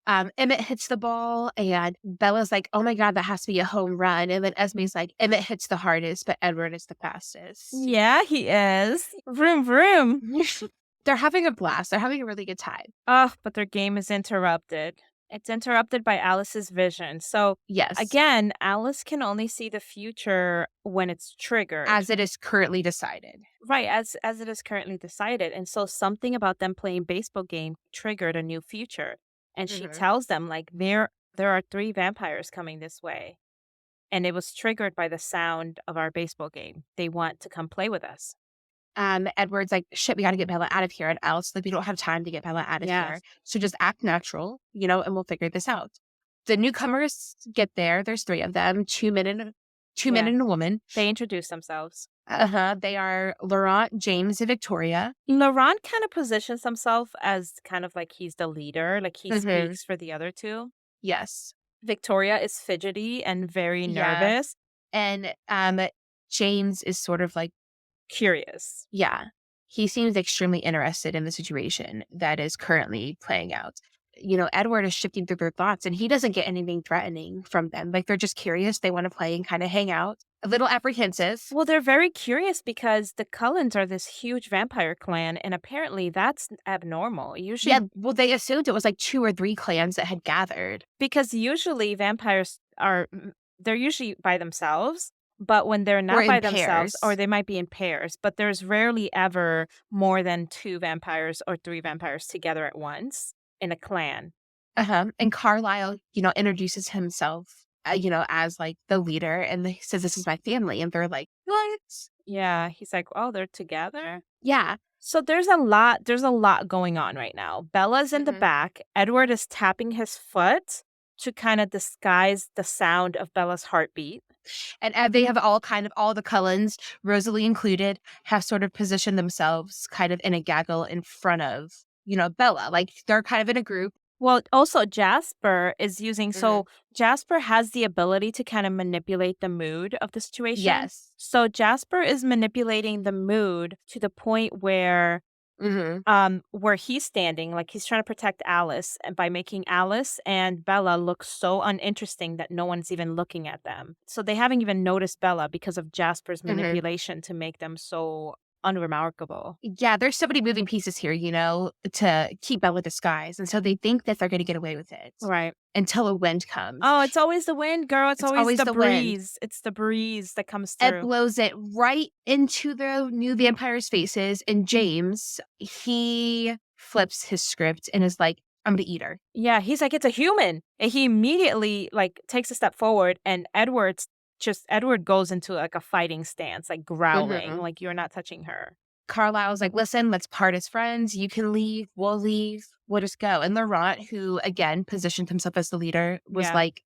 Emmett hits the ball, and Bella's like, "Oh my god, that has to be a home run," and then Esme's like, "Emmett hits the hardest, but Edward is the fastest." Yeah, he is. Vroom, vroom. They're having a blast, they're having a really good time. Oh, but their game is interrupted. It's interrupted by Alice's vision. So, Yes, again, Alice can only see the future when it's triggered. as it is currently decided. Right, as it is currently decided. And so something about them playing baseball game triggered a new future. And she Mhm. tells them like there are 3 vampires coming this way. And it was triggered by the sound of our baseball game. They want to come play with us. Edward's like, "Shit, we gotta get Bella out of here," and Alice like, "We don't have time to get Bella out of here, Yes. so just act natural, and we'll figure this out." The newcomers get there, there's 3 of them, 2 men Yeah. and a woman. They introduce themselves. Uh-huh, they are Laurent, James, and Victoria. Laurent kind of positions himself as kind of like he's the leader, like he Mhm. speaks for the other 2. Yes. Victoria is fidgety and very Yeah, nervous, and, James is sort of like curious. yeah, he seems extremely interested in the situation that is currently playing out. Edward is shifting through their thoughts and he doesn't get anything threatening from them. Like they're just curious. They want to play and kind of hang out. A little apprehensive. Well, they're very curious because the Cullens are this huge vampire clan, and apparently that's abnormal. Yeah. Usually, Well, they assumed it was like 2 or 3 clans that had gathered. because usually vampires they're usually by themselves, but when they're Or not in by themselves, or pairs. they might be in pairs, but there's rarely ever more than 2 vampires or 3 vampires together at once in a clan. Uh-huh. And Carlisle, introduces himself, as like the leader and he says, "This is my family." And they're like, "What?" Yeah, he's like, "Oh, they're together?" Yeah. So there's a lot going on right now. Bella's in the Mhm. back. Edward is tapping his foot to kind of disguise the sound of Bella's heartbeat. And they have all the Cullens, Rosalie included, have sort of positioned themselves kind of in a gaggle in front of, Bella. Like they're kind of in a group. Well, also Jasper is using Mhm. so Jasper has the ability to kind of manipulate the mood of the situation. Yes. So Jasper is manipulating the mood to the point Mhm. where he's standing, like he's trying to protect Alice and by making Alice and Bella look so uninteresting that no one's even looking at them. So they haven't even noticed Bella because of Jasper's Mhm. manipulation to make them so unremarkable. Yeah, there's so many moving pieces here, to keep Bella disguised. And so they think that they're going to get away with it Right. until a wind comes. Oh, it's always the wind, girl. It's It's always always the the wind. breeze. It's the breeze that comes It through. blows it right into the new vampires' faces. And James, he flips his script and is like, "I'm going to eat her." Yeah, he's like, it's a human. And he immediately like takes a step forward and Edward goes into like a fighting stance, like growling, Mhm. like you're not touching her. Carlisle's like, "Listen, let's part as friends. You can leave. We'll leave. We'll just go." And Laurent, who again positioned himself as the leader, was Yeah. like,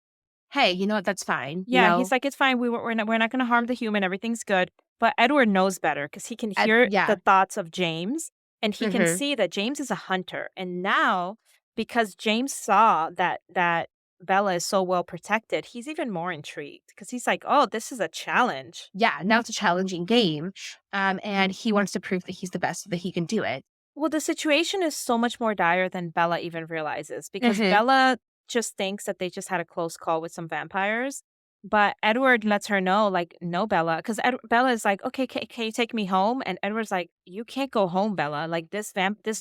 "Hey, you know what? That's fine. Yeah, he's like, "It's fine. We're not gonna harm the human. Everything's good." But Edward knows better because he can hear the Yeah. thoughts of James, and he can Hmm. see that James is a hunter. And now, because James saw that Bella is so well protected, he's even more intrigued because he's like, "Oh, this is a challenge." Yeah. Now it's a challenging game, and he wants to prove that he's the best, so that he can do it. Well, the situation is so much more dire than Bella even realizes because Hmm. Bella just thinks that they just had a close call with some vampires. But Edward lets her know, like, "No, Bella," 'cause Bella is like, "Okay, can you take me home?" And Edward's like, "You can't go home, Bella. Like, this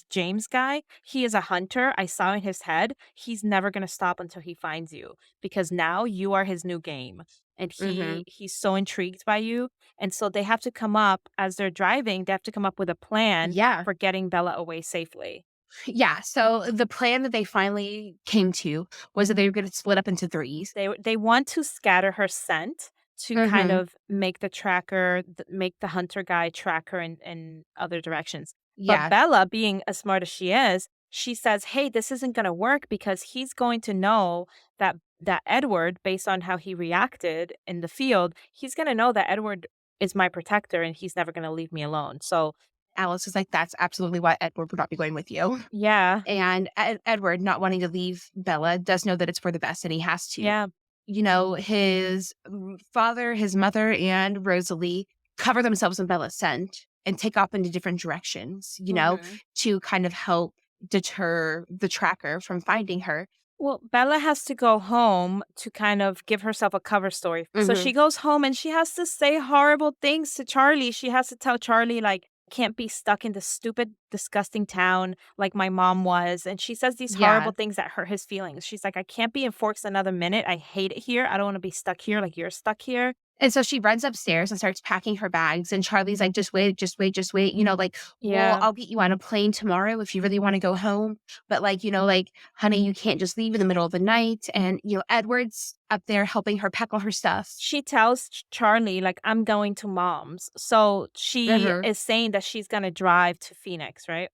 James guy, he is a hunter. I saw in his head. He's never gonna stop until he finds you because now you are his new game, and Mhm. he's so intrigued by you." And so they have to come up as they're driving, they have to come up with a plan Yeah. for getting Bella away safely. Yeah, so the plan that they finally came to was that they were gonna split up into 3s. They want to scatter her scent to kind Mhm. of make the tracker make the hunter guy track her in other directions. But Yeah. Bella, being as smart as she is, she says, "Hey, this isn't gonna work because he's going to know that Edward, based on how he reacted in the field, he's gonna know that Edward is my protector and he's never gonna leave me alone." So, Alice is like, "That's absolutely why Edward would not be going with you." yeah, And Edward, not wanting to leave Bella, does know that it's for the best and he has to. yeah. You know, his father, his mother, and Rosalie cover themselves in Bella's scent and take off into different directions, Mhm. to kind of help deter the tracker from finding her. Well, Bella has to go home to kind of give herself a cover story. So Mhm. she goes home and she has to say horrible things to Charlie. She has to tell Charlie, like, can't be stuck in this stupid, disgusting town like my mom was. And she says these horrible Yeah. things that hurt his feelings. She's like, I can't be in Forks another minute. I hate it here. I don't want to be stuck here like you're stuck here. And so she runs upstairs and starts packing her bags, and Charlie's like, "Just wait, just wait, just wait." Like, "Well, Yeah. I'll get you on a plane tomorrow if you really wanna go home, but, like, like, honey, you can't just leave in the middle of the night." And, Edward's up there helping her pack all her stuff. She tells Charlie, like, I'm going to mom's. So she Mhm, is saying that she's going to drive to Phoenix, right?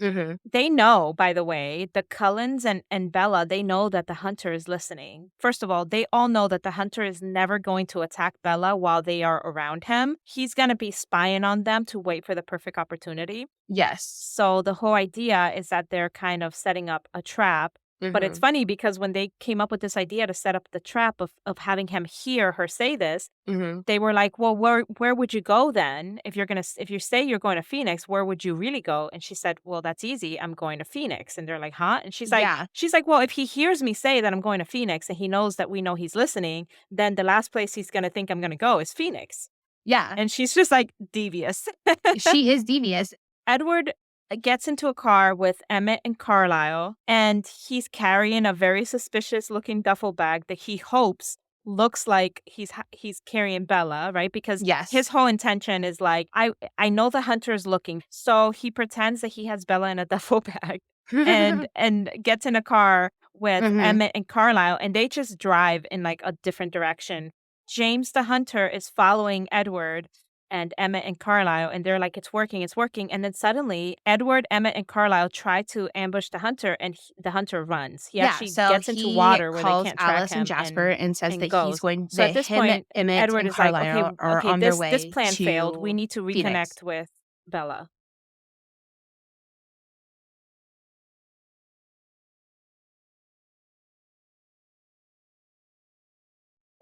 mhm. They know, by the way, the Cullens and Bella, they know that the hunter is listening. First of all, they all know that the hunter is never going to attack Bella while they are around him. He's going to be spying on them to wait for the perfect opportunity. Yes. So the whole idea is that they're kind of setting up a trap. But it's Mhm, funny because when they came up with this idea to set up the trap of having him hear her say this, mhm. they were like, "Well, where would you go then? If you say you're going to Phoenix, where would you really go?" And she said, "Well, that's easy. I'm going to Phoenix." And they're like, "Huh?" And Yeah, she's like, "Well, if he hears me say that I'm going to Phoenix and he knows that we know he's listening, then the last place he's going to think I'm going to go is Phoenix." yeah. And she's just like devious. She is devious. Edward gets into a car with Emmett and Carlisle, and he's carrying a very suspicious looking duffel bag that he hopes looks like he's carrying Bella, right? Because his Yes. whole intention is like, I know the hunter is looking, so he pretends that he has Bella in a duffel bag, and gets in a car with Mhm. Emmett and Carlisle, and they just drive in like a different direction. James the hunter is following Edward and Emmett and Carlisle, and they're like, it's working. And then suddenly, Edward, Emmett, and Carlisle try to ambush the hunter, and the hunter runs. He Yeah, actually so gets into he water where they calls can't track Alice and him Jasper and says that he's goes. going So at that this him, point, Emmett, Edward and is like, okay, Carlisle are okay, on their this way plan failed. We to need to Phoenix. reconnect with Bella.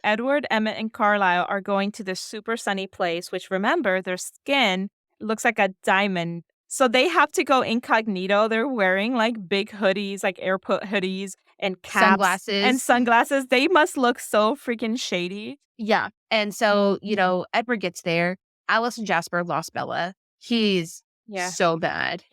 Edward, Emmett, and Carlisle are going to this super sunny place, which remember, their skin looks like a diamond. So they have to go incognito. They're wearing like big hoodies, like airport hoodies and caps and Sunglasses. sunglasses. They must look so freaking shady. Yeah, and so, Edward gets there. Alice and Jasper lost Bella. He's Yeah. so bad.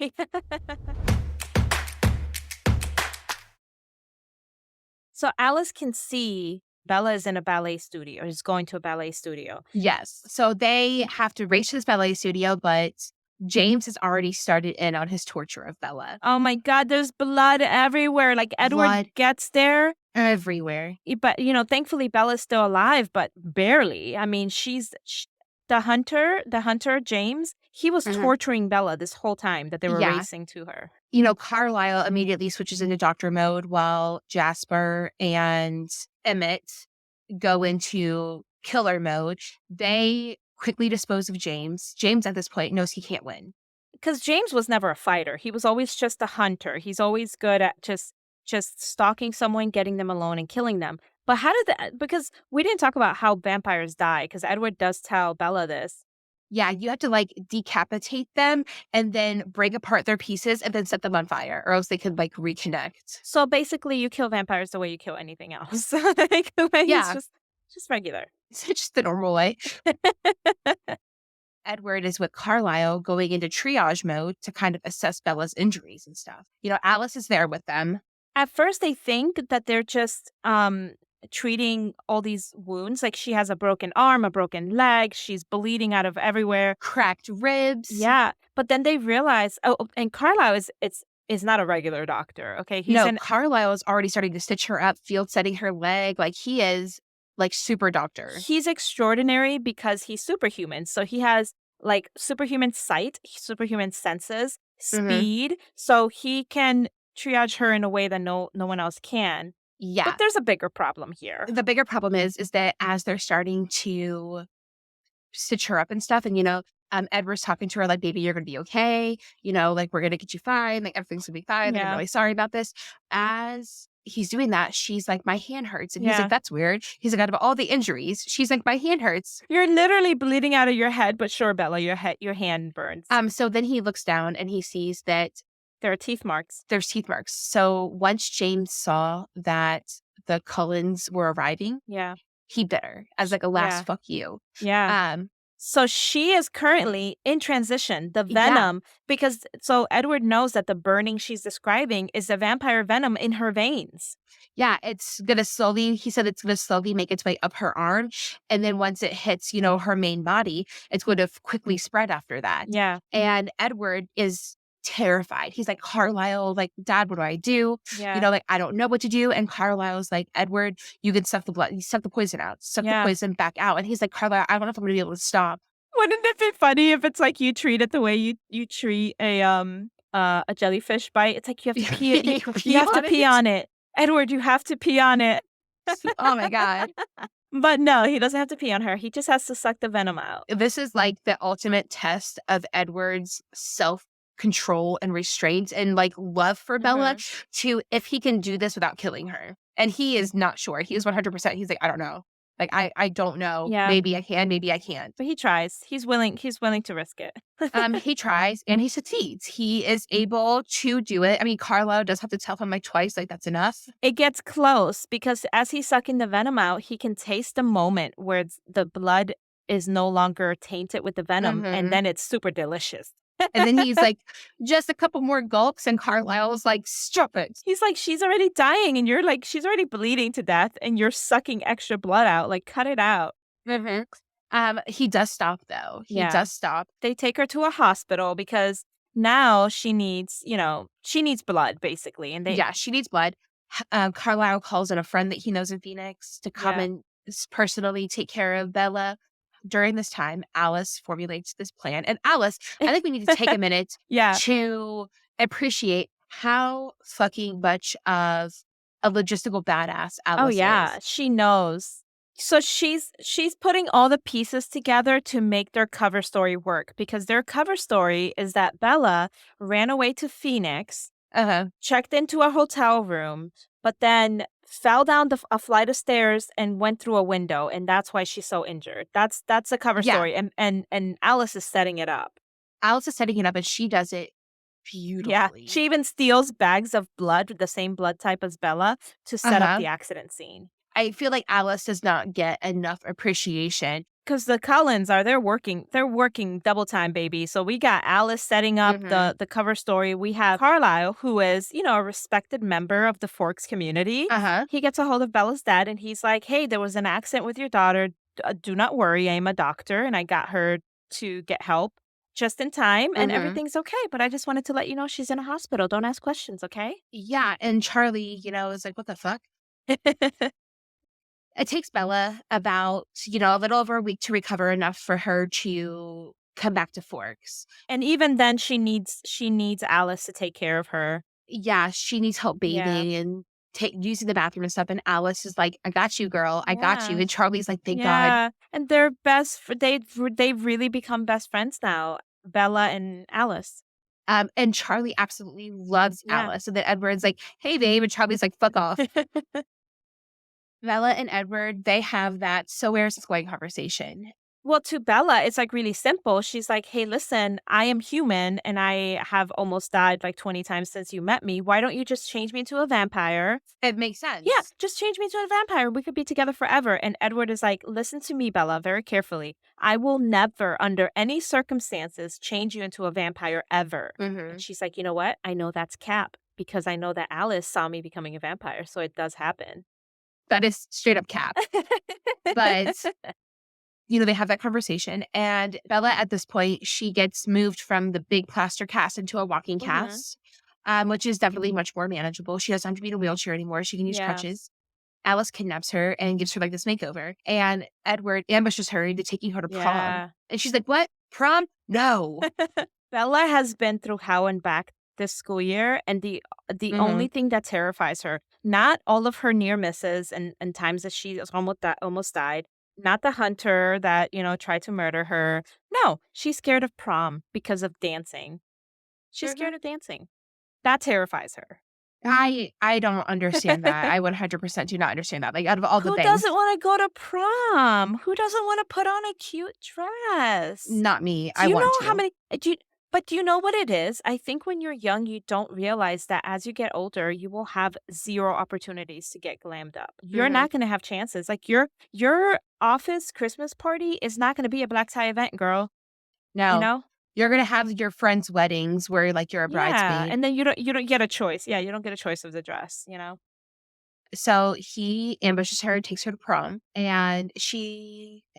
So Alice can see Bella is in a ballet studio, is going to a ballet studio. Yes, so they have to race to this ballet studio, but James has already started in on his torture of Bella. Oh my God, there's blood everywhere. Like Edward Blood gets there. everywhere. But, thankfully Bella's still alive, but barely. I mean, the hunter, James, he was Mhm. torturing Bella this whole time that they were Yeah. racing to her. Carlisle immediately switches into doctor mode while Jasper and Emmett go into killer mode. They quickly dispose of James. James at this point knows he can't win. Because James was never a fighter. He was always just a hunter. He's always good at just stalking someone, getting them alone, and killing them. But how did that? Because we didn't talk about how vampires die. Because Edward does tell Bella this. Yeah, you have to like decapitate them and then break apart their pieces and then set them on fire, or else they could like reconnect. So basically, you kill vampires the way you kill anything else. Like the way it's Yeah. just. Just regular. It's just the normal way. Edward is with Carlisle going into triage mode to kind of assess Bella's injuries and stuff. Alice is there with them. At first, they think that they're just treating all these wounds. Like she has a broken arm, a broken leg, she's bleeding out of everywhere. Cracked ribs. Yeah, but then they realize, and Carlisle is not a regular doctor. Okay, Carlisle is already starting to stitch her up, field setting her leg. Like he is like super doctor. He's extraordinary because he's superhuman. So he has like superhuman sight, superhuman senses, speed. So he can triage her in a way that no one else can. Yeah. But there's a bigger problem here. The bigger problem is that as they're starting to stitch her up and stuff, and Edward's talking to her like, baby, you're gonna be okay. Like we're gonna get you fine. Like everything's gonna be fine. Like, I'm really sorry about this. As he's doing that, she's like, my hand hurts. And he's like, that's weird. He's like, out of all the injuries, she's like, my hand hurts. You're literally bleeding out of your head, but sure, Bella, your hand burns. So then he looks down and he sees that there are teeth marks. There's teeth marks. So once James saw that the Cullens were arriving, he bit her as like a last fuck you. Yeah. So she is currently in transition, the venom, because Edward knows that the burning she's describing is the vampire venom in her veins. Yeah, it's going to he said it's going to slowly make its way up her arm. And then once it hits, her main body, it's going to quickly spread after that. Yeah. And Edward is terrified. He's like, Carlisle, like, Dad, what do I do? Yeah. Like, I don't know what to do. And Carlisle's like, Edward, you can suck the blood. You suck the poison out. Suck the poison back out. And he's like, Carlisle, I don't know if I'm going to be able to stop. Wouldn't it be funny if it's like you treat it the way you treat a jellyfish bite? It's like you have to pee. You have to pee on it. Edward, you have to pee on it. Oh my God. But no, he doesn't have to pee on her. He just has to suck the venom out. This is like the ultimate test of Edward's self-control and restraint and like love for Bella to if he can do this without killing her. And he is not sure. He is 100%. He's like, I don't know. Like, I don't know. Yeah. Maybe I can, maybe I can't. But he tries. He's willing to risk it. He tries and he succeeds. He is able to do it. I mean, Carlisle does have to tell him like twice, like that's enough. It gets close because as he's sucking the venom out, he can taste the moment where the blood is no longer tainted with the venom and then it's super delicious. And then he's like, just a couple more gulps. And Carlisle's like, stop it. He's like, she's already dying. And you're like, she's already bleeding to death. And you're sucking extra blood out. Like, cut it out. He does stop, though. He does stop. They take her to a hospital because now she needs blood, basically. And she needs blood. Carlisle calls in a friend that he knows in Phoenix to come and personally take care of Bella. During this time, Alice formulates this plan. And Alice, I think we need to take a minute to appreciate how fucking much of a logistical badass Alice is. She knows. So she's putting all the pieces together to make their cover story work because their cover story is that Bella ran away to Phoenix, checked into a hotel room, but then fell down a flight of stairs and went through a window, and that's why she's so injured. That's the cover story, and Alice is setting it up. Alice is setting it up, and she does it beautifully. Yeah, she even steals bags of blood, the same blood type as Bella, to set up the accident scene. I feel like Alice does not get enough appreciation. Because the Cullens they're working double time, baby. So we got Alice setting up the cover story. We have Carlisle, who is, a respected member of the Forks community. He gets a hold of Bella's dad and he's like, hey, there was an accident with your daughter. Do not worry. I'm a doctor and I got her to get help just in time and everything's okay. But I just wanted to let you know she's in a hospital. Don't ask questions, okay? Yeah. And Charlie, is like, what the fuck? It takes Bella about, a little over a week to recover enough for her to come back to Forks. And even then she needs Alice to take care of her. Yeah, she needs help bathing and using the bathroom and stuff. And Alice is like, I got you, girl. I got you. And Charlie's like, thank God. And they're they've really become best friends now, Bella and Alice. And Charlie absolutely loves Alice. And then Edward's like, hey, babe. And Charlie's like, fuck off. Bella and Edward, they have that so where's this going conversation. Well, to Bella, it's, like, really simple. She's like, "Hey, listen, I am human, and I have almost died, like, 20 times since you met me. Why don't you just change me into a vampire? It makes Yeah, sense. just change me into a vampire. We could be together forever." And Edward is like, "Listen to me, Bella, very carefully. I will never, under any circumstances, change you into a vampire ever." And Mhm. she's like, "You know what? I know that's cap because I know that Alice saw me becoming a vampire, so it does happen." That is straight up cap. But, they have that conversation, and Bella, at this point, she gets moved from the big plaster cast into a walking Mhm. cast, which is definitely much more manageable. She doesn't have to be in a wheelchair anymore. She can use Yeah. crutches. Alice kidnaps her and gives her, like, this makeover, and Edward ambushes her into taking her to prom. Yeah. And she's like, "What? Prom? No." Bella has been through hell and back this school year, and the only Mhm. thing that terrifies her, not all of her near misses and times that she is almost died, not the hunter that, tried to murder her. No, she's scared of prom because of dancing. She's Mhm. scared of dancing. That terrifies her. I don't understand that. I 100% do not understand that. Like, out of all the Who things, doesn't wanna go to prom? Who doesn't wanna put on a cute dress? not me. Do I you want know how to. many do you know what it is? I think when you're young, you don't realize that as you get older, you will have 0 opportunities to get glammed up. You're Mhm. not gonna have chances. Like, your office Christmas party is not gonna be a black tie event, girl, you No. know? You're gonna have your friends' weddings where, like, you're a Yeah, bridesmaid. and then you don't get a choice. Yeah, you don't get a choice of the dress, you know? So he ambushes her, takes her to prom, and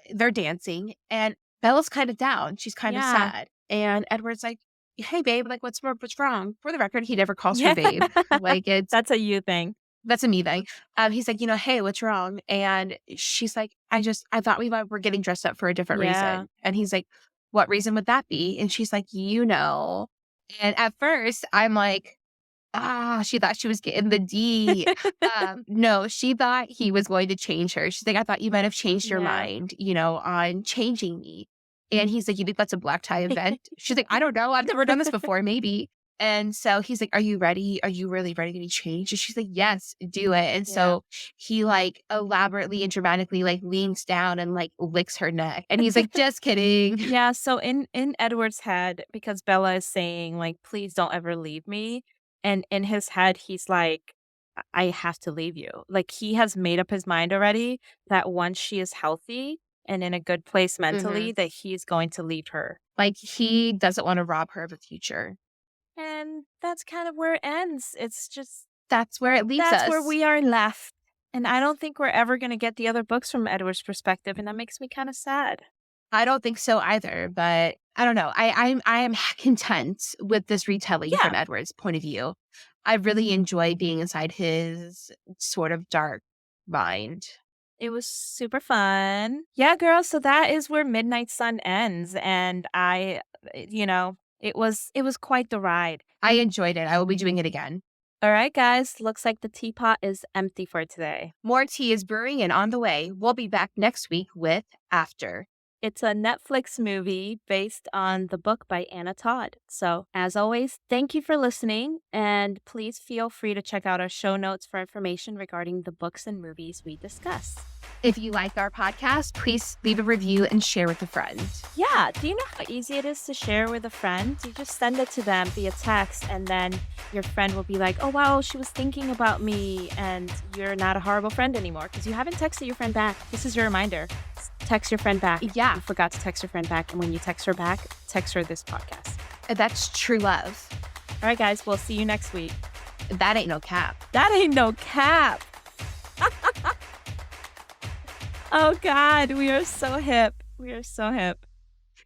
they're dancing, and Bella's kind of down. She's kind of Yeah. sad. And Edward's like, "Hey, babe, like, what's wrong?" For the record, he never calls her Yeah. babe. Like, That's a you thing. that's a me thing. He's like, "Hey, what's wrong?" And she's like, I thought we were getting dressed up for a different Yeah. reason." And he's like, "What reason would that be?" And she's like, "You know." And at first, I'm like, she thought she was getting the D. No, she thought he was going to change her. She's like, "I thought you might have changed your Yeah. mind, on changing me." And he's like, "You think that's a black tie event?" She's like, "I don't know. I've never done this before. Maybe." And so he's like, "Are you ready? Are you really ready to be changed?" And she's like, "Yes, do it." And Yeah. so he, like, elaborately and dramatically, like, leans down and, like, licks her neck. And he's like, "Just kidding." Yeah, so in Edward's head, because Bella is saying, like, "Please don't ever leave me," and in his head, he's like, I have to leave you." Like, he has made up his mind already that once she is healthy and in a good place mentally, Mhm. that he's going to leave her. Like, he doesn't wanna rob her of a future. And that's kind of where it ends. That's where it leaves That's where us. we are left. And I don't think we're ever gonna get the other books from Edward's perspective, and that makes me kinda sad. I don't think so either, but I don't know. I am content with this retelling Yeah. from Edward's point of view. I really enjoy being inside his sort of dark mind. It was super fun. Yeah, girl, so that is where Midnight Sun ends, and it was quite the ride. I enjoyed it. I will be doing it again. Alright, guys, looks like the teapot is empty for today. More tea is brewing and on the way. We'll be back next week with After. It's a Netflix movie based on the book by Anna Todd. So, as always, thank you for listening, and please feel free to check out our show notes for information regarding the books and movies we discuss. If you like our podcast, please leave a review and share with a friend. Yeah, do you know how easy it is to share with a friend? You just send it to them via text, and then your friend will be like, "Oh, wow, she was thinking about me," and you're not a horrible friend anymore because you haven't texted your friend back. This is your reminder. Text your friend back. Yeah, You forgot to text your friend back, and when you text her back, text her this podcast. that's true love. All right, guys, we'll see you next week. That ain't no cap. That ain't no cap. Oh, God, we are so hip. We are so hip.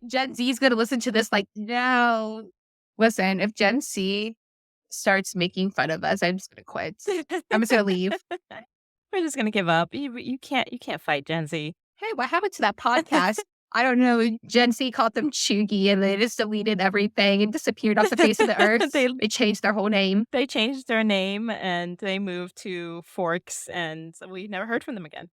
Gen Z is going to listen to this like, no. Listen, if Gen Z starts making fun of us, I'm just going to quit. I'm just going to leave. We're just gonna give up. You can't fight Gen Z. Hey, what happened to that podcast? I don't know. Gen Z called them chuggy and they just deleted everything and disappeared off the face of the earth. They They changed their whole name. they changed their name and they moved to Forks, and we never heard from them again.